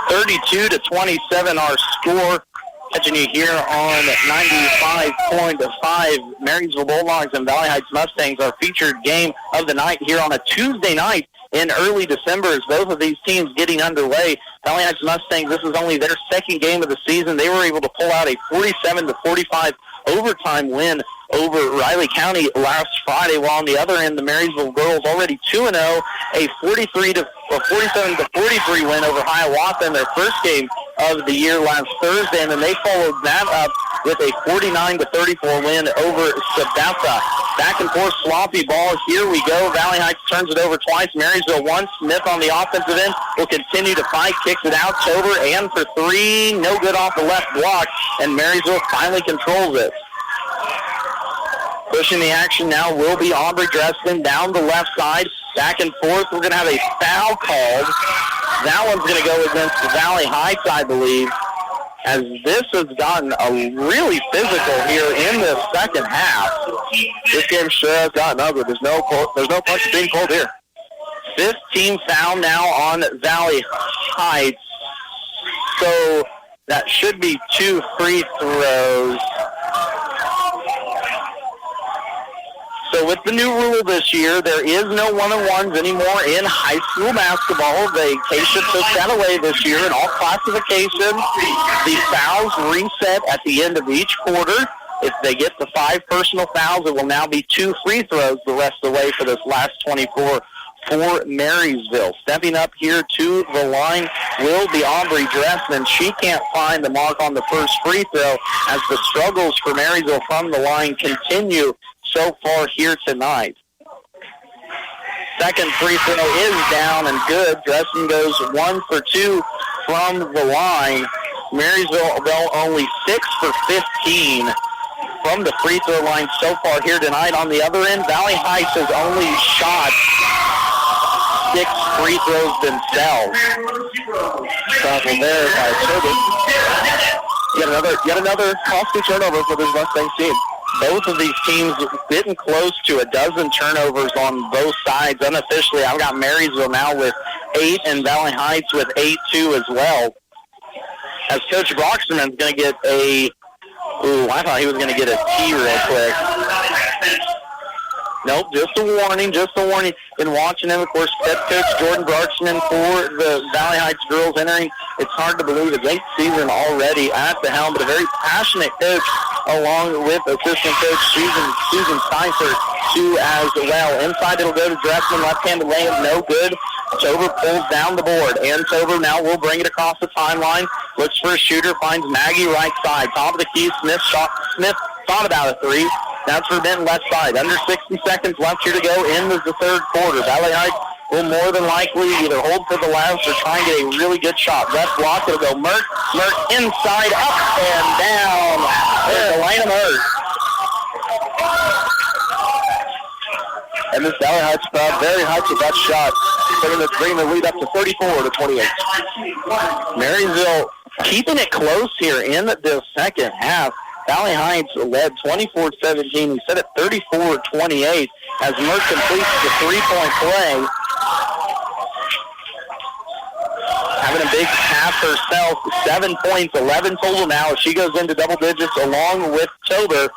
32-27 our score. Catching you here on 95.5. Marysville Bulldogs and Valley Heights Mustangs, our featured game of the night here on a Tuesday night in early December as both of these teams getting underway. Valley Heights Mustangs, this is only their second game of the season. They were able to pull out a 47-45 overtime win over Riley County last Friday, while on the other end, the Marysville girls already 2-0, a 47-43 win over Hiawatha in their first game of the year last Thursday, and then they followed that up with a 49-34 win over Sabetha. Back and forth sloppy ball. Here we go. Valley Heights turns it over twice. Marysville once. Smith on the offensive end will continue to fight. Kicks it out. Tober and for three. No good off the left block, and Marysville finally controls it. Pushing the action now will be Aubrey Dresden down the left side. Back and forth. We're going to have a foul called. That one's going to go against the Valley Heights, I believe, as this has gotten really physical here in the second half. This game sure has gotten ugly. There's no punch being pulled here. 15 foul now on Valley Heights. So that should be 2 free throws. So with the new rule this year, there is no one-on-ones anymore in high school basketball. Acacia took that away this year in all classifications. The fouls reset at the end of each quarter. If they get the 5 personal fouls, it will now be 2 free throws the rest of the way for this last 24 for Marysville. Stepping up here to the line will be Aubrey Dresden. She can't find the mark on the first free throw as the struggles for Marysville from the line continue so far here tonight. Second free throw is down and good. Dresden goes 1 for 2 from the line. Marysville, though, only 6 for 15 from the free throw line so far here tonight. On the other end, Valley Heights has only shot 6 free throws themselves. Trouble there by Turbin. Yet another costly turnover for this Mustang team. Both of these teams getting close to a dozen turnovers on both sides. Unofficially, I've got Marysville now with 8 and Valley Heights with 8-2 as well. As Coach Broxterman's going to get a... Ooh, I thought he was going to get a T real quick. Nope, just a warning. Been watching him, of course, head coach Jordan Broxterman for the Valley Heights girls entering. It's hard to believe it's 8th season already at the helm, but a very passionate coach along with assistant coach Susan Seifert too as well. Inside it'll go to Dresden, left-handed layup, no good. Tober pulls down the board, and Tober now will bring it across the timeline. Looks for a shooter, finds Maggie right side. Top of the key, Smith thought about a 3. That's for Benton left side. Under 60 seconds left here to go into the third quarter. Valley Heights will more than likely either hold for the last or try and get a really good shot. Left block, it'll go Merck. Merck inside, up and down. There's Elena Merck. And this Valley Heights crowd very hyped with that shot. Bringing the lead up to 34-28. Marysville keeping it close here in the second half. Valley Heights led 24-17. He set it 34-28 as Merck completes the three-point play. Having a big half herself, 7 points, 11 total now. She goes into double digits along with Tober,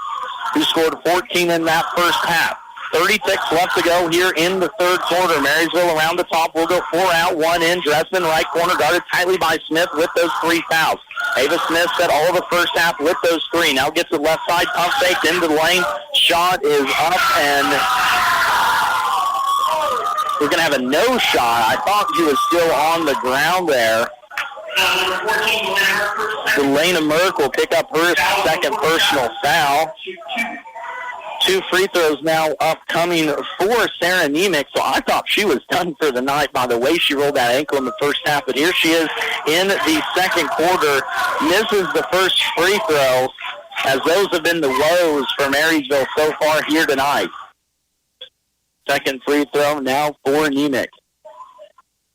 who scored 14 in that first half. 36 left to go here in the third quarter. Marysville around the top will go 4 out, 1 in. Dresden right corner guarded tightly by Smith with those 3 fouls. Ava Smith set all of the first half with those 3. Now gets it left side, pump fake into the lane. Shot is up, and we're going to have a no shot. I thought he was still on the ground there. Elena Merck will pick up her second personal foul. 2 free throws now upcoming for Sarah Nemec. So I thought she was done for the night by the way she rolled that ankle in the first half. But here she is in the second quarter. Misses the first free throw, as those have been the woes for Marysville so far here tonight. Second free throw now for Nemec.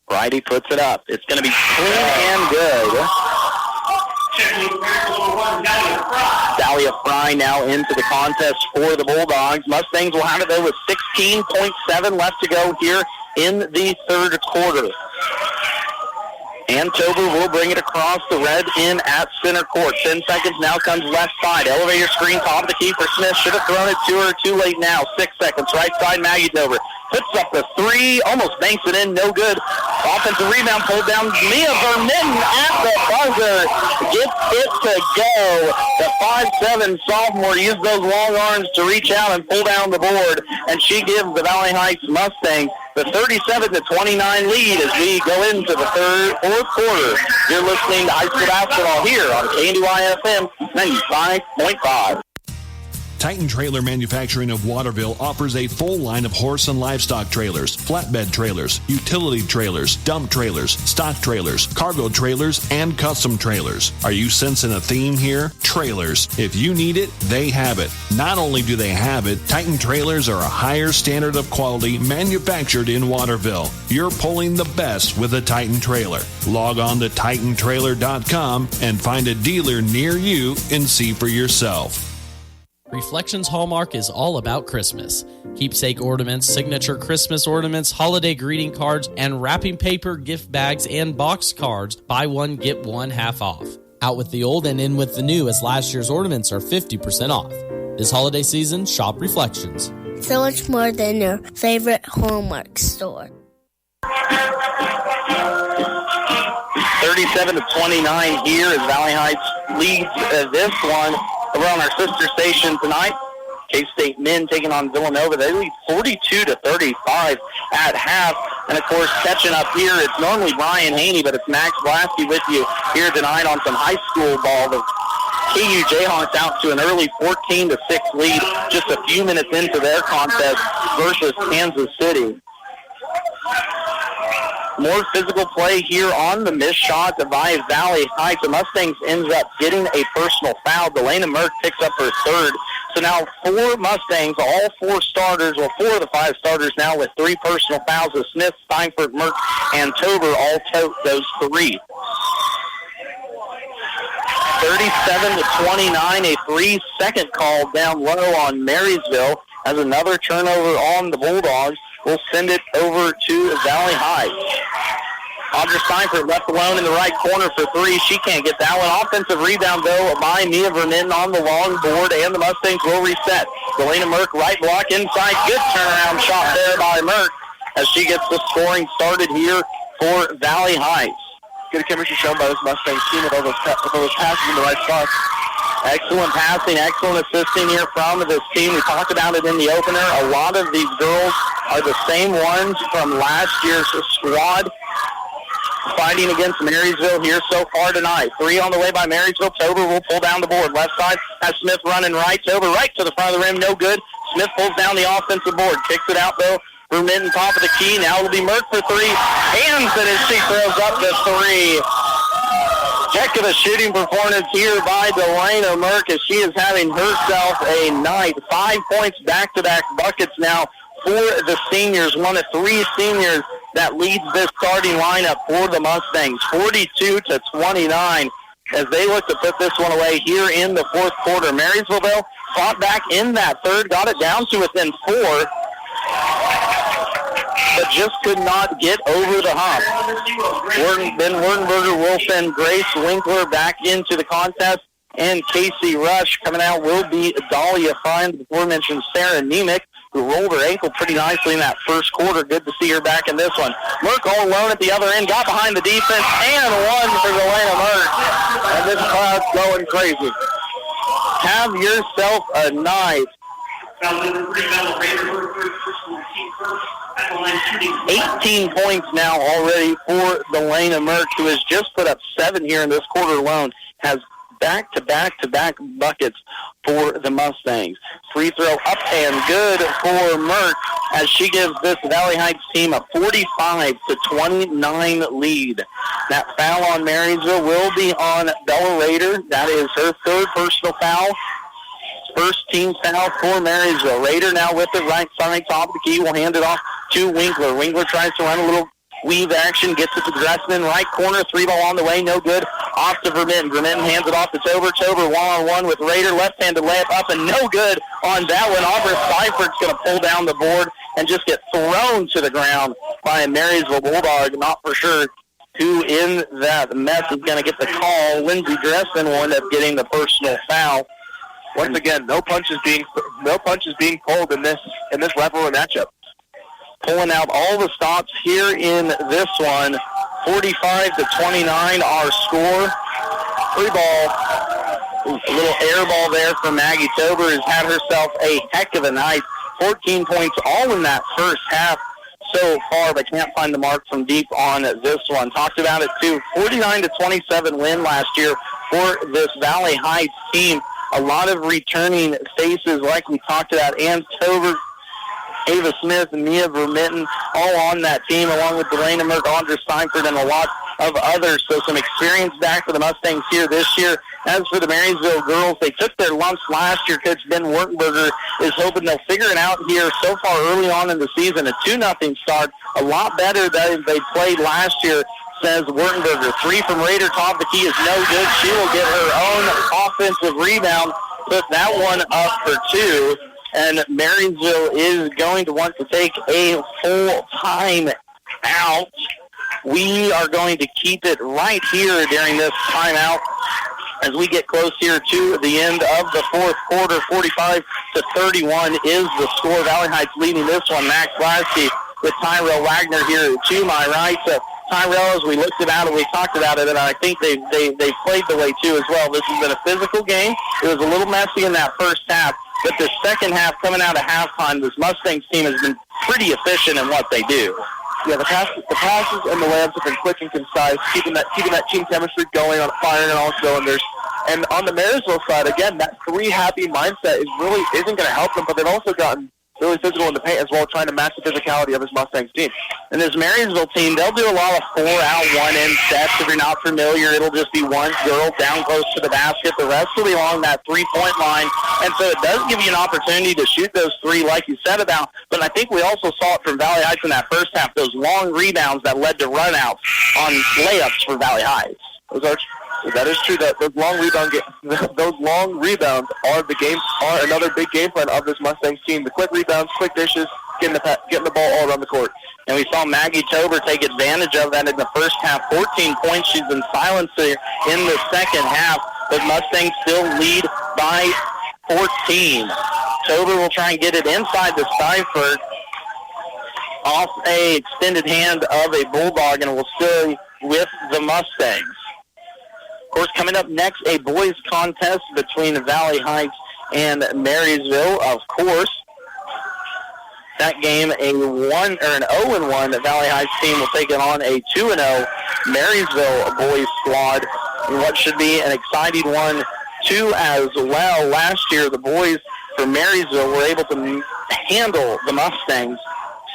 Bridie puts it up. It's going to be clean and good. Dahlia Fry now into the contest for the Bulldogs. Mustangs will have it though with 16.7 left to go here in the third quarter. And Tober will bring it across the red in at center court. 10 seconds now comes left side. Elevator screen, top of the key for Smith. Should have thrown it to her. Too late now. 6 seconds. Right side, Maggie Tober. Puts up the 3. Almost banks it in. No good. Offensive rebound pulled down. Mia Vermitten at the buzzer. gets it to go. The 5'7" sophomore used those long arms to reach out and pull down the board, and she gives the Valley Heights Mustangs the 37-29 lead as we go into the fourth quarter. You're listening to high school basketball here on KNDY FM 95.5. Titan Trailer Manufacturing of Waterville offers a full line of horse and livestock trailers, flatbed trailers, utility trailers, dump trailers, stock trailers, cargo trailers, and custom trailers. Are you sensing a theme here? Trailers. If you need it, they have it. Not only do they have it, Titan Trailers are a higher standard of quality manufactured in Waterville. You're pulling the best with a Titan Trailer. Log on to TitanTrailer.com and find a dealer near you and see for yourself. Reflections Hallmark is all about Christmas. Keepsake ornaments, signature Christmas ornaments, holiday greeting cards, and wrapping paper, gift bags, and box cards. Buy one, get one half off. Out with the old and in with the new, as last year's ornaments are 50% off. This holiday season, shop Reflections. So much more than your favorite Hallmark store. 37-29 here as Valley Heights leads this one. Over on our sister station tonight, K-State men taking on Villanova. They lead 42-35 at half. And, of course, catching up here, it's normally Brian Haney, but it's Max Blasky with you here tonight on some high school ball. The KU Jayhawks out to an early 14-6 lead just a few minutes into their contest versus Kansas City. More physical play here on the missed shot by Valley Heights. The Mustangs ends up getting a personal foul. Delana Merck picks up her third. So now 4 Mustangs, all 4 starters, well, 4 of the 5 starters now with 3 personal fouls of Smith, Steinfurt, Merck, and Tober all tote those 3. 37-29, a 3-second call down low on Marysville as another turnover on the Bulldogs. We'll send it over to Valley Heights. Audra Steinfurt left alone in the right corner for 3. She can't get that one. Offensive rebound, though, by Mia Vernon on the long board, and the Mustangs will reset. Delana Merck, right block inside. Good turnaround shot there by Merck as she gets the scoring started here for Valley Heights. Good chemistry shown by this Mustangs team with all those passes in the right spots. Excellent passing, excellent assisting here from this team. We talked about it in the opener. A lot of these girls are the same ones from last year's squad fighting against Marysville here so far tonight. 3 on the way by Marysville. Tober will pull down the board. Left side has Smith running right. Tober right to the front of the rim. No good. Smith pulls down the offensive board. Kicks it out, though. Vermitten top of the key. Now it'll be Merck for 3. Hands it as she throws up the 3. Heck of a shooting performance here by Delana Merck as she is having herself a night. 5 points back-to-back buckets now for the seniors. One of 3 seniors that leads this starting lineup for the Mustangs. 42-29 as they look to put this one away here in the fourth quarter. Marysville, though, fought back in that third, got it down to within 4. But just could not get over the hump. Ben Werdenberger will send Grace Winkler back into the contest, and Casey Rush coming out will be Dahlia Fine, the aforementioned Sarah Nemec, who rolled her ankle pretty nicely in that first quarter. Good to see her back in this one. Merck all alone at the other end, got behind the defense, and one for Delana Merck. And this crowd's going crazy. Have yourself a night. 18 points now already for Delana Merck, who has just put up 7 here in this quarter alone, has back-to-back-to-back buckets for the Mustangs. Free throw up and good for Merck as she gives this Valley Heights team a 45-29 lead. That foul on Marysville will be on Bella Rader. That is her 3rd personal foul. First team foul for Marysville. Rader now with it right side, top of the key. Will hand it off to Winkler. Winkler tries to run a little weave action, gets it to Dressman, right corner, 3 ball on the way, no good. Off to Vermitten. Vermitten hands it off to Tober. Tober one-on-one with Rader, left-handed layup up and no good on that one. Aubrey Seifert's going to pull down the board and just get thrown to the ground by a Marysville Bulldog. Not for sure who in that mess is going to get the call. Lindsey Dressman will end up getting the personal foul. Once again, no punches being pulled in this rivalry matchup. Pulling out all the stops here in this one. 45-29 our score. Free ball. A little air ball there for Maggie Tober, has had herself a heck of a night. 14 points all in that first half so far, but can't find the mark from deep on this one. Talked about it too. 49-27 win last year for this Valley Heights team. A lot of returning faces like we talked about. Ann Tober, Ava Smith, and Mia Vermitten all on that team, along with Delana Merck, Andra Steinford, and a lot of others. So some experience back for the Mustangs here this year. As for the Marysville girls, they took their lumps last year. Coach Ben Wertenberger is hoping they'll figure it out here so far early on in the season. A 2-0 start, a lot better than they played last year, says Wertenberger. 3 from Raider, top of the key is no good. She will get her own offensive rebound, put that one up for 2. And Marysville is going to want to take a full time out. We are going to keep it right here during this timeout as we get close here to the end of the fourth quarter. 45-31 is the score. Valley Heights leading this one. Max Lasky with Tyrell Wagner here to my right. So Tyrell, as we looked about it, we talked about it, and I think they played the way too as well. This has been a physical game. It was a little messy in that first half, but the second half, coming out of halftime, this Mustangs team has been pretty efficient in what they do. Yeah, the passes and the layups have been quick and concise, keeping that team chemistry going, on firing on all cylinders. And on the Marysville side, again, that three-happy mindset isn't going to help them, but they've also gotten really physical in the paint as well, trying to match the physicality of his Mustangs team. And this Marysville team, they'll do a lot of 4-out, 1-in sets. If you're not familiar, it'll just be one girl down close to the basket. The rest will be along that three-point line. And so it does give you an opportunity to shoot those three, like you said about. But I think we also saw it from Valley Heights in that first half, those long rebounds that led to run-outs on layups for Valley Heights. That is true. That those long rebounds are another big game plan of this Mustangs team. The quick rebounds, quick dishes, getting the ball all around the court. And we saw Maggie Tober take advantage of that in the first half. 14 points. She's been silenced here in the second half, but Mustangs still lead by 14. Tober will try and get it inside the Steinfurt off a extended hand of a Bulldog, and will stay with the Mustangs. Of course, coming up next, a boys contest between Valley Heights and Marysville. Of course, that game, an 0-1 Valley Heights team will take it on a 2-0 Marysville boys squad in what should be an exciting one, too, as well. Last year, the boys from Marysville were able to handle the Mustangs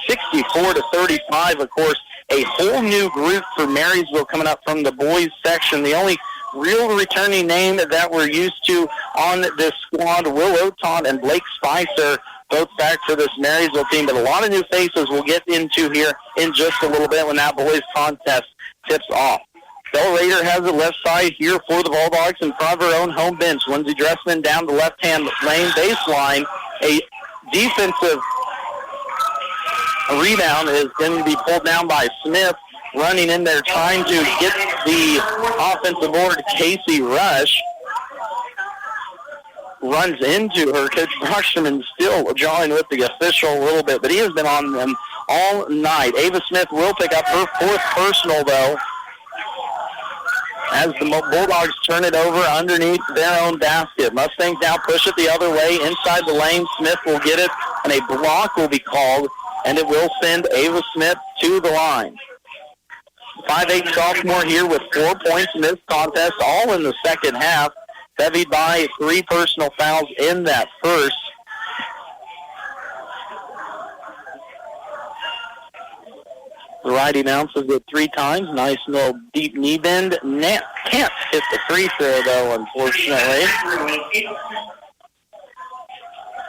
64-35. Of course, a whole new group for Marysville coming up from the boys section. The only real returning name that we're used to on this squad, Will Oton and Blake Spicer, both back for this Marysville team. But a lot of new faces we'll get into here in just a little bit when that boys contest tips off. Bell Raider has the left side here for the Bulldogs in front of her own home bench. Lindsey Dressman down the left-hand lane baseline. A defensive rebound is going to be pulled down by Smith. Running in there trying to get the offensive board. Casey Rush runs into her. Coach Brocksterman still jawing with the official a little bit, but he has been on them all night. Ava Smith will pick up her fourth personal, though, as the Bulldogs turn it over underneath their own basket. Mustangs now push it the other way inside the lane. Smith will get it, and a block will be called, and it will send Ava Smith to the line. 5'8" sophomore here with 4 points in this contest, all in the second half, heavied by 3 personal fouls in that first. The righty bounces it 3 times. Nice little deep knee bend. Can't hit the free throw, though, unfortunately.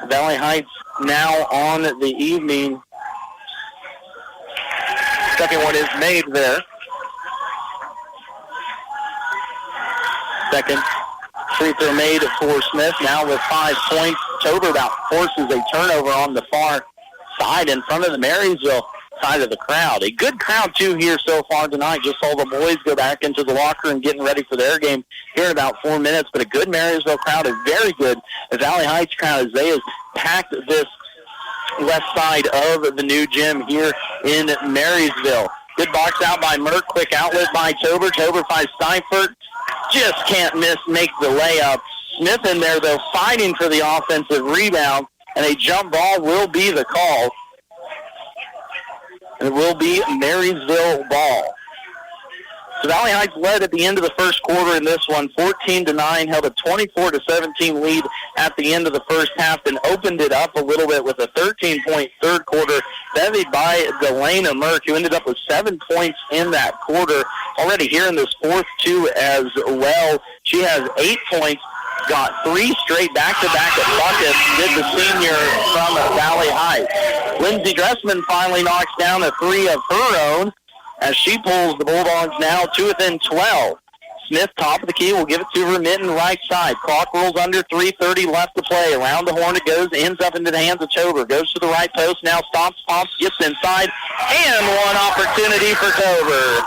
Valley Heights now on the evening. Second one is made there. Second free throw made for Smith, now with 5 points. Tober about forces a turnover on the far side in front of the Marysville side of the crowd. A good crowd, too, here so far tonight. Just saw the boys go back into the locker room getting ready for their game here in about 4 minutes. But a good Marysville crowd, a very good Valley Heights crowd, as they have packed this west side of the new gym here in Marysville. Good box out by Merck. Quick outlet by Tober. Tober finds Steinfurt. just can't make the layup. Smith in there, though, fighting for the offensive rebound, and a jump ball will be the call. It will be Marysville ball. So Valley Heights led at the end of the first quarter in this one, 14-9, held a 24-17 lead at the end of the first half, and opened it up a little bit with a 13-point third quarter, bevied by Delana Merck, who ended up with 7 points in that quarter. Already here in this fourth, too, as well. She has 8 points, got 3 straight back-to-back buckets, did the senior from Valley Heights. Lindsey Dressman finally knocks down a 3 of her own, as she pulls the Bulldogs now to within 12. Smith, top of the key, will give it to Remitten right side. Clock rolls under, 3:30 left to play. Around the horn it goes, ends up into the hands of Tober. Goes to the right post, now stops, pops, gets inside, and one opportunity for Tober.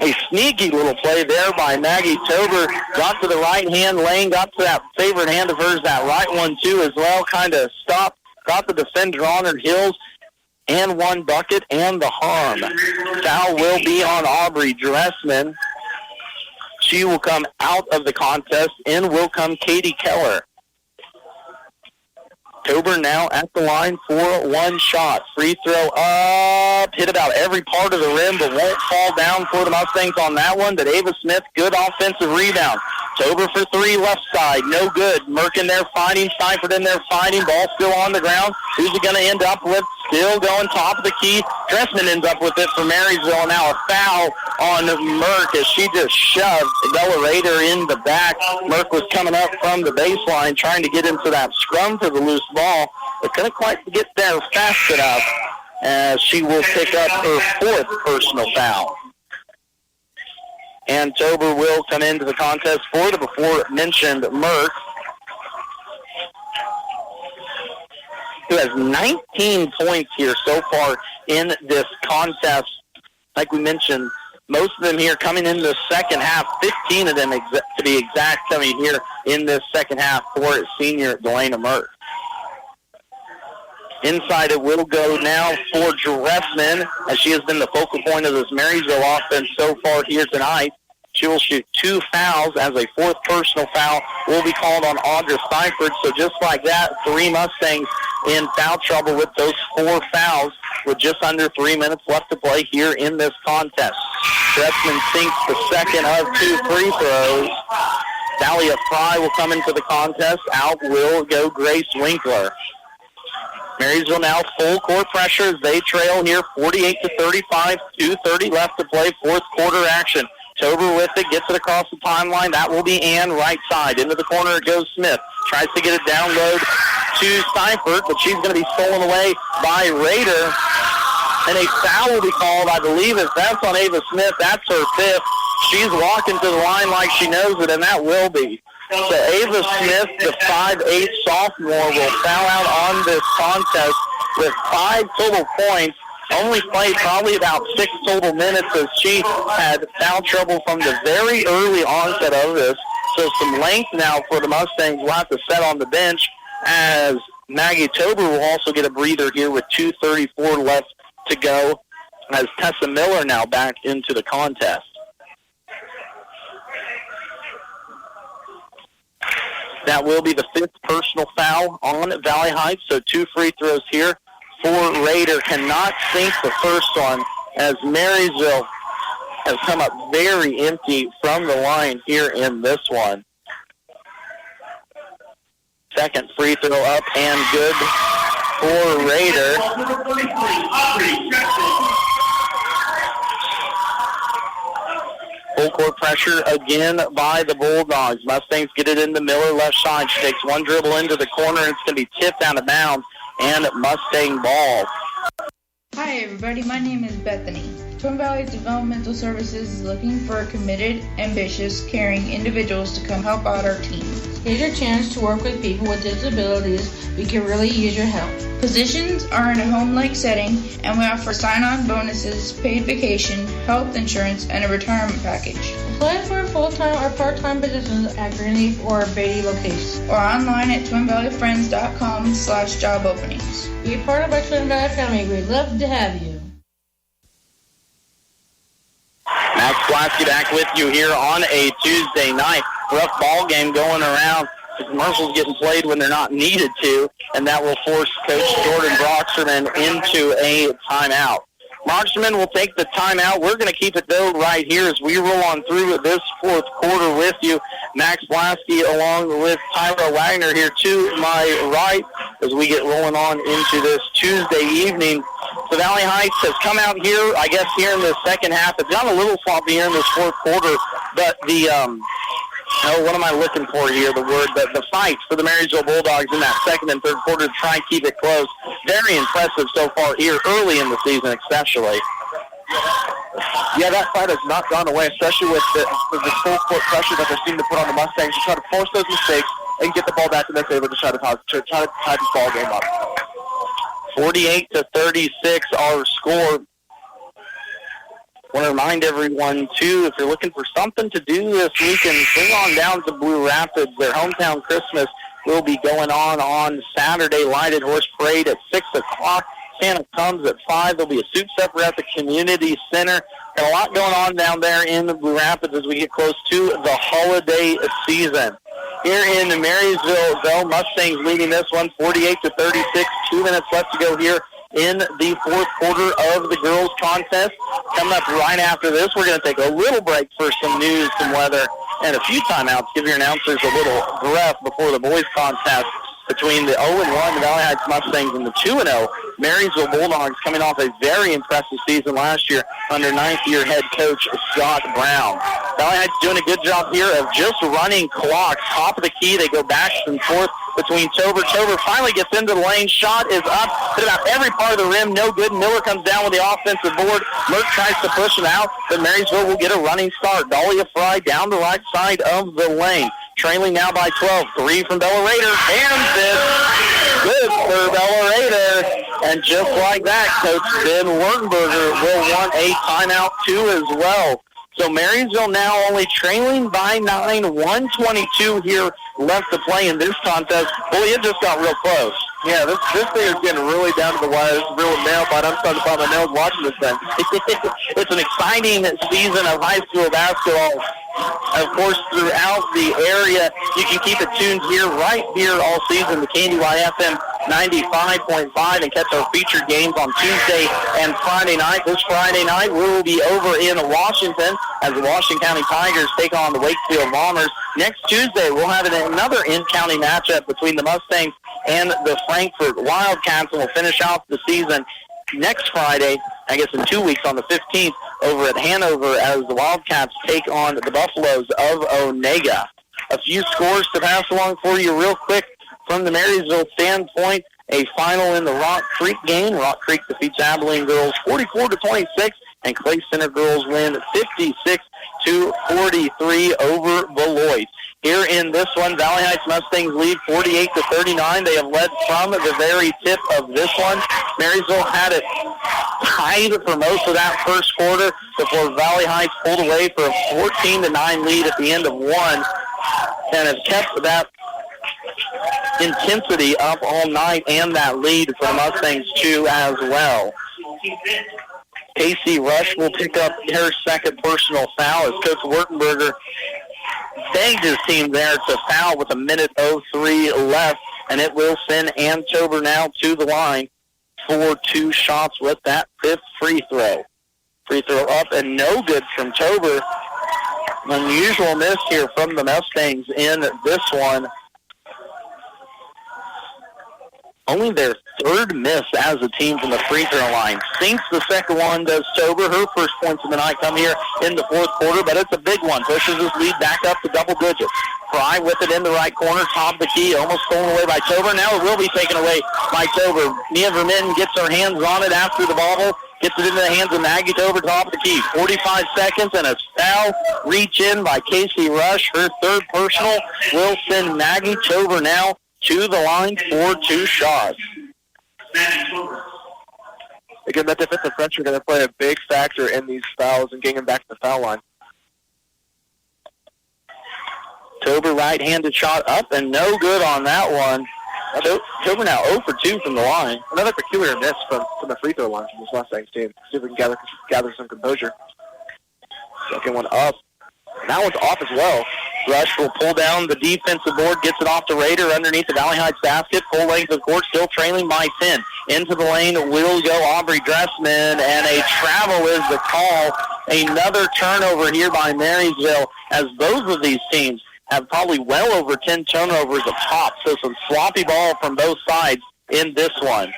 A sneaky little play there by Maggie Tober. Got to the right-hand lane, got to that favorite hand of hers, that right one too as well. Kind of stopped, got the defender on her heels, and one bucket and the harm. Foul will be on Aubrey Dressman. She will come out of the contest. In will come Katie Keller. Tober now at the line for one shot. Free throw up. Hit about every part of the rim, but won't fall down for the Mustangs on that one. But Ava Smith, good offensive rebound. Tober for 3 left side. No good. Merck in there fighting. Seifert in there fighting. Ball still on the ground. Who's it going to end up with? Still going top of the key. Dressman ends up with it for Marysville. Now a foul on Merck as she just shoved Bella Rader in the back. Merck was coming up from the baseline trying to get into that scrum for the loose ball, but couldn't quite get there fast enough as she will pick up her 4th personal foul. And Tober will come into the contest for the before-mentioned Merck, who has 19 points here so far in this contest. Like we mentioned, most of them here coming in the second half, 15 of them to be exact coming here in this second half for senior Delana Merck. Inside it will go now for Dressman, as she has been the focal point of this Marysville offense so far here tonight. She will shoot 2 fouls, as a 4th personal foul will be called on Audra Seifert. So just like that, 3 Mustangs in foul trouble with those 4 fouls with just under 3 minutes left to play here in this contest. Dressman sinks the second of 2 free throws. Dahlia Fry will come into the contest. Out will go Grace Winkler. Marysville now full court pressure as they trail here 48-35, 2:30 left to play, 4th quarter action. Tober with it, gets it across the timeline. That will be Ann right side. Into the corner it goes Smith. Tries to get it down low to Seifert, but she's going to be stolen away by Rader. And a foul will be called, I believe, if that's on Ava Smith. That's her 5th. She's walking to the line like she knows it, and that will be. So Ava Smith, the 5'8" sophomore, will foul out on this contest with 5 total points. Only played probably about 6 total minutes as she had foul trouble from the very early onset of this. So some length now for the Mustangs. Will have to set on the bench as Maggie Tober will also get a breather here with 2:34 left to go as Tessa Miller now back into the contest. That will be the 5th personal foul on Valley Heights, so 2 free throws here for Rader. Cannot sink the first one as Marysville has come up very empty from the line here in this one. Second free throw up and good for Rader. Full court pressure again by the Bulldogs. Mustangs get it into Miller left side. She takes one dribble into the corner, and it's going to be tipped out of bounds, and Mustang ball. Hi everybody, my name is Bethany. Twin Valley Developmental Services is looking for committed, ambitious, caring individuals to come help out our team. Here's your chance to work with people with disabilities. We can really use your help. Positions are in a home-like setting, and we offer sign-on bonuses, paid vacation, health insurance, and a retirement package. Apply for full-time or part-time positions at Greenleaf or Beatty locations, or online at twinvalleyfriends.com/job openings. Be a part of our Twin Valley family. We'd love to have you. Max Blasky back with you here on a Tuesday night. Rough ball game going around. The commercials getting played when they're not needed to, and that will force Coach Jordan Broxerman into a timeout. Broxerman will take the timeout. We're going to keep it though right here as we roll on through this fourth quarter with you. Max Blasky along with Tyra Wagner here to my right as we get rolling on into this Tuesday evening. So Valley Heights has come out here, I guess, here in the second half. It's gotten a little sloppy here in this fourth quarter, but what am I looking for here? The fight for the Marysville Bulldogs in that second and third quarter to try and keep it close. Very impressive so far here early in the season, especially. Yeah, that fight has not gone away, especially with the full court pressure that they seem to put on the Mustangs to try to force those mistakes and get the ball back in their favor to try to tie this ball game up. 48-36, our score. Want to remind everyone, too, if you're looking for something to do this weekend, swing on down to Blue Rapids. Their hometown Christmas will be going on Saturday. Lighted Horse Parade at 6 o'clock. Santa comes at 5. There'll be a soup supper at the community center. Got a lot going on down there in the Blue Rapids as we get close to the holiday season. Here in Marysville, though, Mustangs leading this one 48-36. 2 minutes left to go here in the fourth quarter of the girls' contest. Coming up right after this, we're going to take a little break for some news, some weather, and a few timeouts. Give your announcers a little breath before the boys' contest between the 0-1 Valley Heights Mustangs and the 2-0 Marysville Bulldogs, coming off a very impressive season last year under ninth-year head coach Scott Brown. Valley Heights doing a good job here of just running clocks. Top of the key, they go back and forth between Tober. Tober finally gets into the lane. Shot is up. Hit about every part of the rim. No good. Miller comes down with the offensive board. Merck tries to push it out, but Marysville will get a running start. Dahlia Fry down the right side of the lane. Trailing now by 12. 3 from Bella Raider. Hands it. Good for Bella Raider. And just like that, Coach Ben Wernberger will want a timeout too as well. So Marysville now only trailing by 9, 1:22 here left to play in this contest. Boy, it just got real close. Yeah, this thing is getting really down to the wire. This is real nail bite. I'm starting to find my nails watching this thing. It's an exciting season of high school basketball. Of course, throughout the area, you can keep it tuned here, right here all season, the KNDY FM 95.5, and catch our featured games on Tuesday and Friday night. This Friday night, we will be over in Washington as the Washington County Tigers take on the Wakefield Bombers. Next Tuesday, we'll have another in-county matchup between the Mustangs and the Frankfort Wildcats, and we'll finish off the season next Friday, I guess in 2 weeks, on the 15th, over at Hanover as the Wildcats take on the Buffaloes of Onega. A few scores to pass along for you real quick from the Marysville standpoint. A final in the Rock Creek game. Rock Creek defeats Abilene girls 44-26, and Clay Center girls win 56-43 over Beloit. Here in this one, Valley Heights Mustangs lead 48-39. They have led from the very tip of this one. Marysville had it tied for most of that first quarter before Valley Heights pulled away for a 14-9 lead at the end of one, and has kept that intensity up all night and that lead for the Mustangs too as well. Casey Rush will pick up her second personal foul as Coach Wurtenberger begged his team there to foul with 1:03 left, and it will send Ann Tober now to the line for 2 shots with that 5th free throw. Free throw up and no good from Tober. Unusual miss here from the Mustangs in this one. Only their 3rd miss as a team from the free throw line. Sinks the second one, does Tober. Her first points of the night come here in the fourth quarter, but it's a big one. Pushes his lead back up to double digits. Fry with it in the right corner, top of the key, almost stolen away by Tober. Now it will be taken away by Tober. Nia Vermin gets her hands on it after the bobble, gets it into the hands of Maggie Tober, top of the key. 45 seconds and a foul reach in by Casey Rush. Her 3rd personal will send Maggie Tober now to the line for 2 shots. Again, that defensive pressure going to play a big factor in these fouls and getting them back to the foul line. Tober right-handed shot up and no good on that one. Tober now 0 for 2 from the line. Another peculiar miss from the free throw line from this Mustangs team. See if we can gather some composure. Second one up. That one's off as well. Rush will pull down the defensive board, gets it off the Raider underneath the Valley Heights basket. Full length of court, still trailing by 10. Into the lane will go Aubrey Dressman, and a travel is the call. Another turnover here by Marysville, as both of these teams have probably well over 10 turnovers a pop. So some sloppy ball from both sides in this one.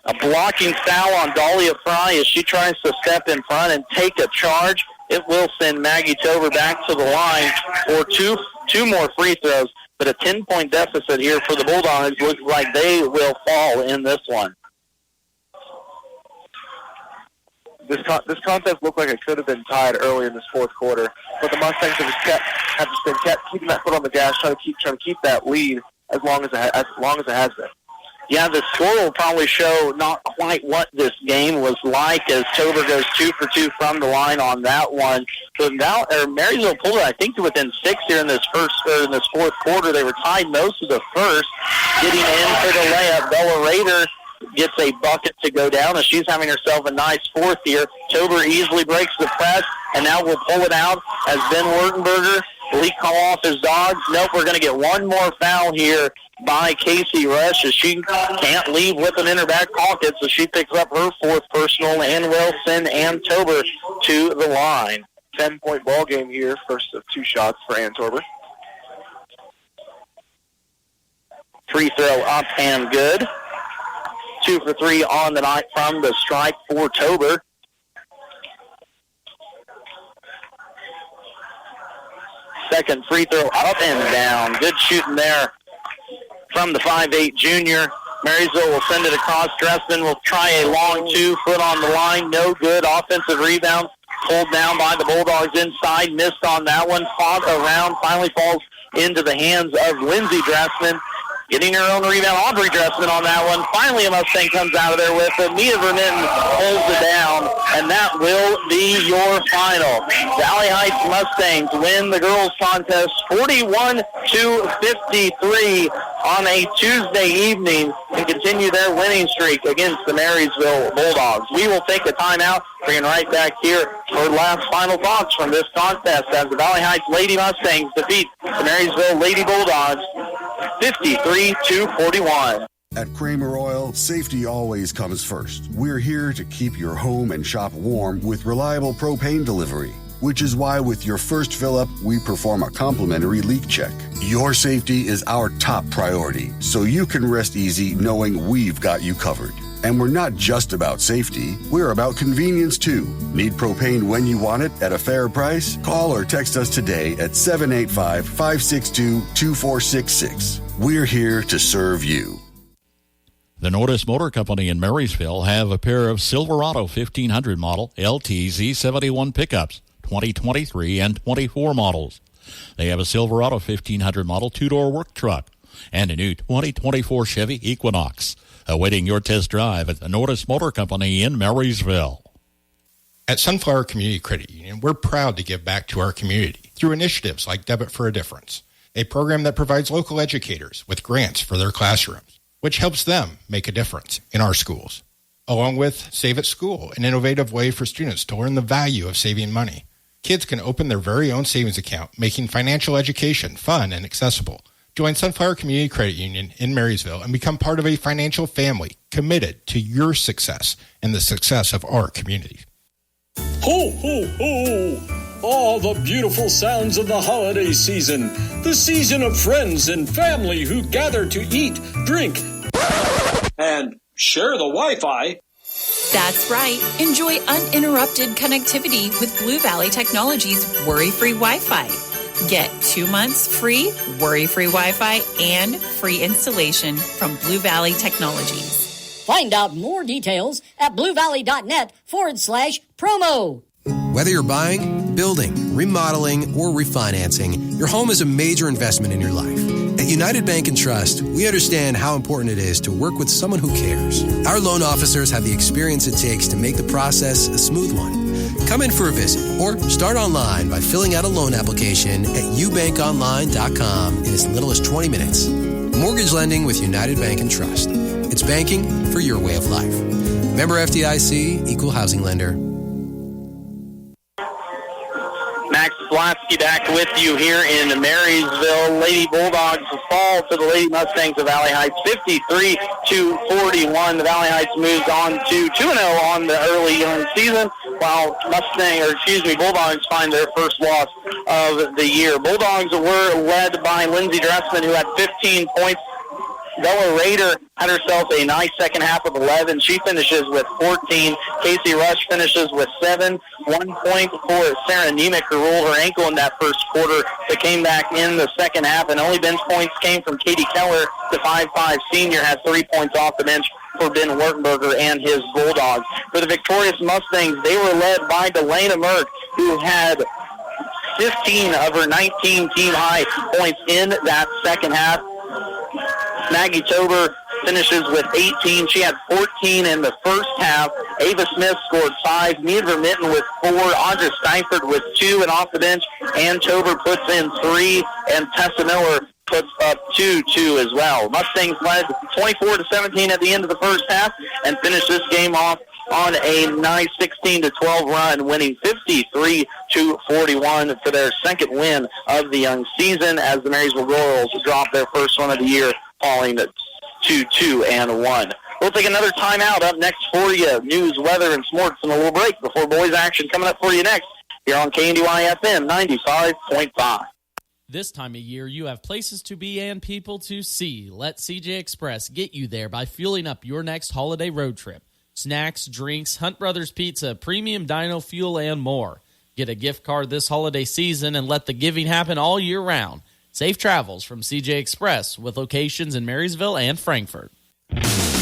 A blocking foul on Dahlia Fry as she tries to step in front and take a charge. It will send Maggie Tober back to the line for two more free throws, but a 10-point deficit here for the Bulldogs. Looks like they will fall in this one. This contest looked like it could have been tied early in this fourth quarter, but the Mustangs have just been keeping that foot on the gas, trying to keep that lead as long as it has been. Yeah, the score will probably show not quite what this game was like, as Tober goes 2 for 2 from the line on that one. So now, Marysville pulled it, I think, to within 6 here in this fourth quarter. They were tied most of the first, getting in for the layup. Bella Raider gets a bucket to go down, as she's having herself a nice fourth here. Tober easily breaks the press, and now we'll pull it out as Ben Wertenberger. Will he call off his dogs? Nope, we're going to get one more foul here by Casey Rush, as she can't leave with it in her back pocket, so she picks up her fourth personal and will send Ann Tober to the line. 10-point ball game here, first of 2 shots for Ann Tober. Free throw up and good. 2 for 3 on the night from the strike for Tober. Second free throw up and down. Good shooting there from the 5'8 junior. Marysville will send it across. Dressman will try a long 2-foot on the line. No good. Offensive rebound pulled down by the Bulldogs inside. Missed on that one. Fought around. Finally falls into the hands of Lindsey Dressman. Getting her own rebound, Aubrey Dressman on that one. Finally, a Mustang comes out of there with it. Mia Vermitten holds it down, and that will be your final. Valley Heights Mustangs win the girls' contest 41-53 on a Tuesday evening and continue their winning streak against the Marysville Bulldogs. We will take a timeout, bringing right back here for last final thoughts from this contest as the Valley Heights Lady Mustangs defeat the Marysville Lady Bulldogs 53-41. At Kramer Oil, safety always comes first. We're here to keep your home and shop warm with reliable propane delivery, which is why with your first fill-up, we perform a complimentary leak check. Your safety is our top priority, so you can rest easy knowing we've got you covered. And we're not just about safety, we're about convenience too. Need propane when you want it at a fair price? Call or text us today at 785-562-2466. We're here to serve you. The Nordis Motor Company in Marysville have a pair of Silverado 1500 model LTZ71 pickups, 2023 and 24 models. They have a Silverado 1500 model 2-door work truck and a new 2024 Chevy Equinox. Awaiting your test drive at the Nordis Motor Company in Marysville. At Sunflower Community Credit Union, we're proud to give back to our community through initiatives like Debit for a Difference, a program that provides local educators with grants for their classrooms, which helps them make a difference in our schools, along with Save at School, an innovative way for students to learn the value of saving money. Kids can open their very own savings account, making financial education fun and accessible. Join Sunflower Community Credit Union in Marysville and become part of a financial family committed to your success and the success of our community. Ho, ho, ho! All the beautiful sounds of the holiday season. The season of friends and family who gather to eat, drink, and share the Wi-Fi. That's right. Enjoy uninterrupted connectivity with Blue Valley Technologies Worry-Free Wi-Fi. Get 2 months free worry-free Wi-Fi and free installation from Blue Valley Technologies. Find out more details at bluevalley.net/promo. Whether you're buying, building, remodeling, or refinancing, your home is a major investment in your life. At United Bank and Trust, we understand how important it is to work with someone who cares. Our loan officers have the experience it takes to make the process a smooth one. Come in for a visit or start online by filling out a loan application at ubankonline.com in as little as 20 minutes. Mortgage lending with United Bank and Trust. It's banking for your way of life. Member FDIC, Equal Housing Lender. Max Blasky back with you here in Marysville. Lady Bulldogs fall to the Lady Mustangs of Valley Heights 53-41. The Valley Heights moves on to 2-0 on the early season, while Bulldogs find their first loss of the year. Bulldogs were led by Lindsey Dressman, who had 15 points. Bella Rader had herself a nice second half of 11. She finishes with 14. Casey Rush finishes with 7. 1 point for Sarah Nemec, who rolled her ankle in that first quarter, but came back in the second half. And only bench points came from Katie Keller. The 5'5 senior has 3 points off the bench for Ben Wertenberger and his Bulldogs. For the victorious Mustangs, they were led by Delana Merck, who had 15 of her 19 team-high points in that second half. Maggie Tober finishes with 18. She had 14 in the first half. Ava Smith scored 5. Neva Vermitten with 4. Audra Steinford with 2. And off the bench, Ann Tober puts in 3. And Tessa Miller puts up 2 as well. Mustangs led 24-17 at the end of the first half and finished this game off on a nice 16-12 run, winning 53-41 for their second win of the young season, as the Marysville Royals drop their first one of the year, falling to 2-1. We'll take another timeout. Up next for you, news, weather, and sports, and a little break before boys action coming up for you next here on KNDY FM 95.5. This time of year, you have places to be and people to see. Let CJ Express get you there by fueling up your next holiday road trip. Snacks, drinks, Hunt Brothers Pizza, premium dyno fuel, and more. Get a gift card this holiday season and let the giving happen all year round. Safe travels from CJ Express, with locations in Marysville and Frankfort.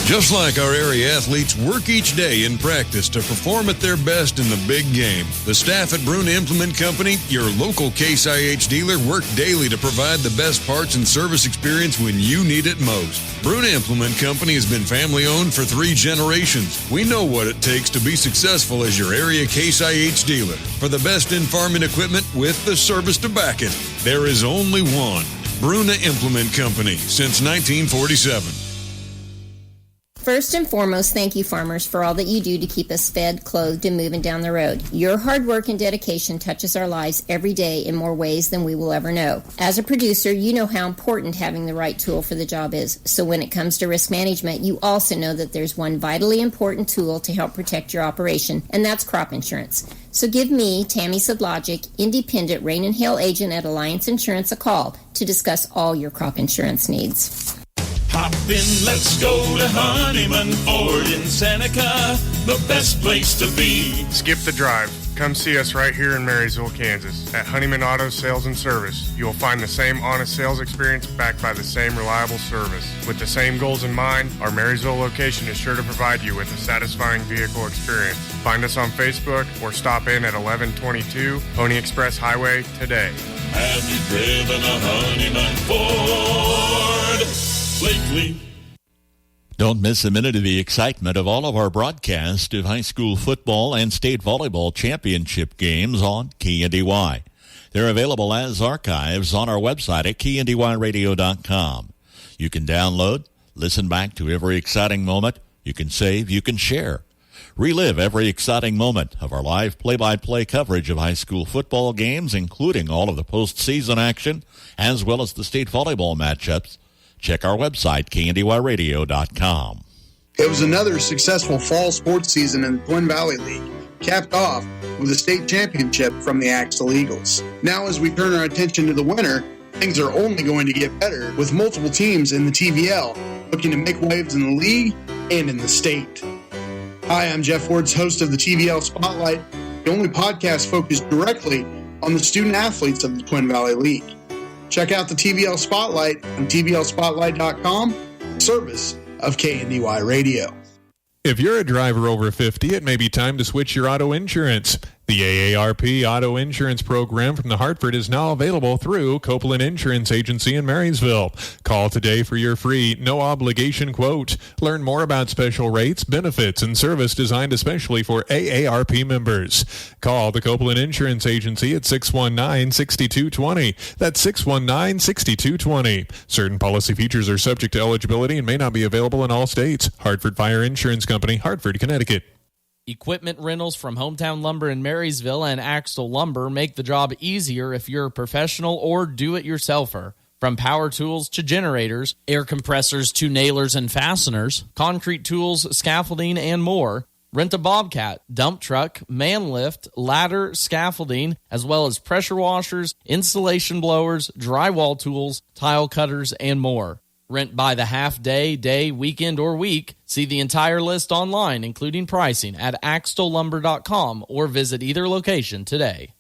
Just like our area athletes work each day in practice to perform at their best in the big game, the staff at Bruna Implement Company, your local Case IH dealer, work daily to provide the best parts and service experience when you need it most. Bruna Implement Company has been family-owned for 3 generations. We know what it takes to be successful as your area Case IH dealer. For the best in farming equipment with the service to back it, there is only one. Bruna Implement Company, since 1947. First and foremost, thank you, farmers, for all that you do to keep us fed, clothed, and moving down the road. Your hard work and dedication touches our lives every day in more ways than we will ever know. As a producer, you know how important having the right tool for the job is. So when it comes to risk management, you also know that there's one vitally important tool to help protect your operation, and that's crop insurance. So give me, Tammy Sadlogic, independent rain and hail agent at Alliance Insurance, a call to discuss all your crop insurance needs. Hop in, let's go to Honeyman Ford in Seneca, the best place to be. Skip the drive. Come see us right here in Marysville, Kansas. At Honeyman Auto Sales and Service, you will find the same honest sales experience backed by the same reliable service. With the same goals in mind, our Marysville location is sure to provide you with a satisfying vehicle experience. Find us on Facebook or stop in at 1122 Pony Express Highway today. Have you driven a Honeyman Ford lately? Don't miss a minute of the excitement of all of our broadcasts of high school football and state volleyball championship games on KNDY. They're available as archives on our website at KNDYradio.com. You can download, listen back to every exciting moment. You can save, you can share. Relive every exciting moment of our live play-by-play coverage of high school football games, including all of the postseason action, as well as the state volleyball matchups. Check our website, KNDYradio.com. It was another successful fall sports season in the Twin Valley League, capped off with a state championship from the Axel Eagles. Now as we turn our attention to the winter, things are only going to get better, with multiple teams in the TVL looking to make waves in the league and in the state. Hi, I'm Jeff Woods, host of the TVL Spotlight, the only podcast focused directly on the student athletes of the Twin Valley League. Check out the TVL Spotlight on tvlspotlight.com, service of KNDY Radio. If you're a driver over 50, it may be time to switch your auto insurance. The AARP Auto Insurance Program from the Hartford is now available through Copeland Insurance Agency in Marysville. Call today for your free, no-obligation quote. Learn more about special rates, benefits, and service designed especially for AARP members. Call the Copeland Insurance Agency at 619-6220. That's 619-6220. Certain policy features are subject to eligibility and may not be available in all states. Hartford Fire Insurance Company, Hartford, Connecticut. Equipment rentals from Hometown Lumber in Marysville and Axtell Lumber make the job easier if you're a professional or do-it-yourselfer. From power tools to generators, air compressors to nailers and fasteners, concrete tools, scaffolding, and more. Rent a Bobcat, dump truck, man lift, ladder, scaffolding, as well as pressure washers, insulation blowers, drywall tools, tile cutters, and more. Rent by the half day, day, weekend, or week. See the entire list online, including pricing, at axtellumber.com or visit either location today.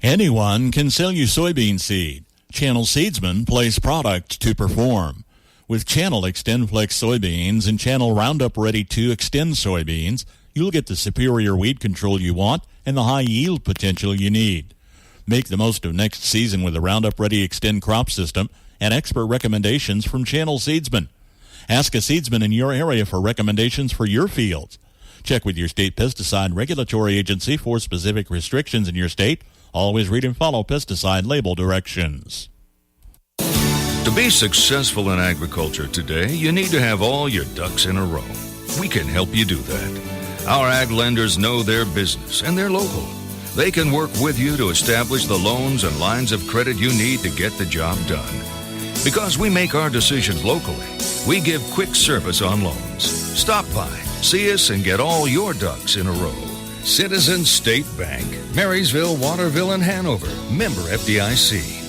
Anyone can sell you soybean seed. Channel Seedsmen place product to perform. With Channel XtendFlex soybeans and Channel Roundup Ready 2 Extend soybeans, you'll get the superior weed control you want and the high yield potential you need. Make the most of next season with the Roundup Ready Extend crop system and expert recommendations from Channel Seedsmen. Ask a seedsman in your area for recommendations for your fields. Check with your state pesticide regulatory agency for specific restrictions in your state. Always read and follow pesticide label directions. To be successful in agriculture today, you need to have all your ducks in a row. We can help you do that. Our ag lenders know their business and they're local. They can work with you to establish the loans and lines of credit you need to get the job done. Because we make our decisions locally, we give quick service on loans. Stop by, see us, and get all your ducks in a row. Citizens State Bank, Marysville, Waterville, and Hanover. Member FDIC.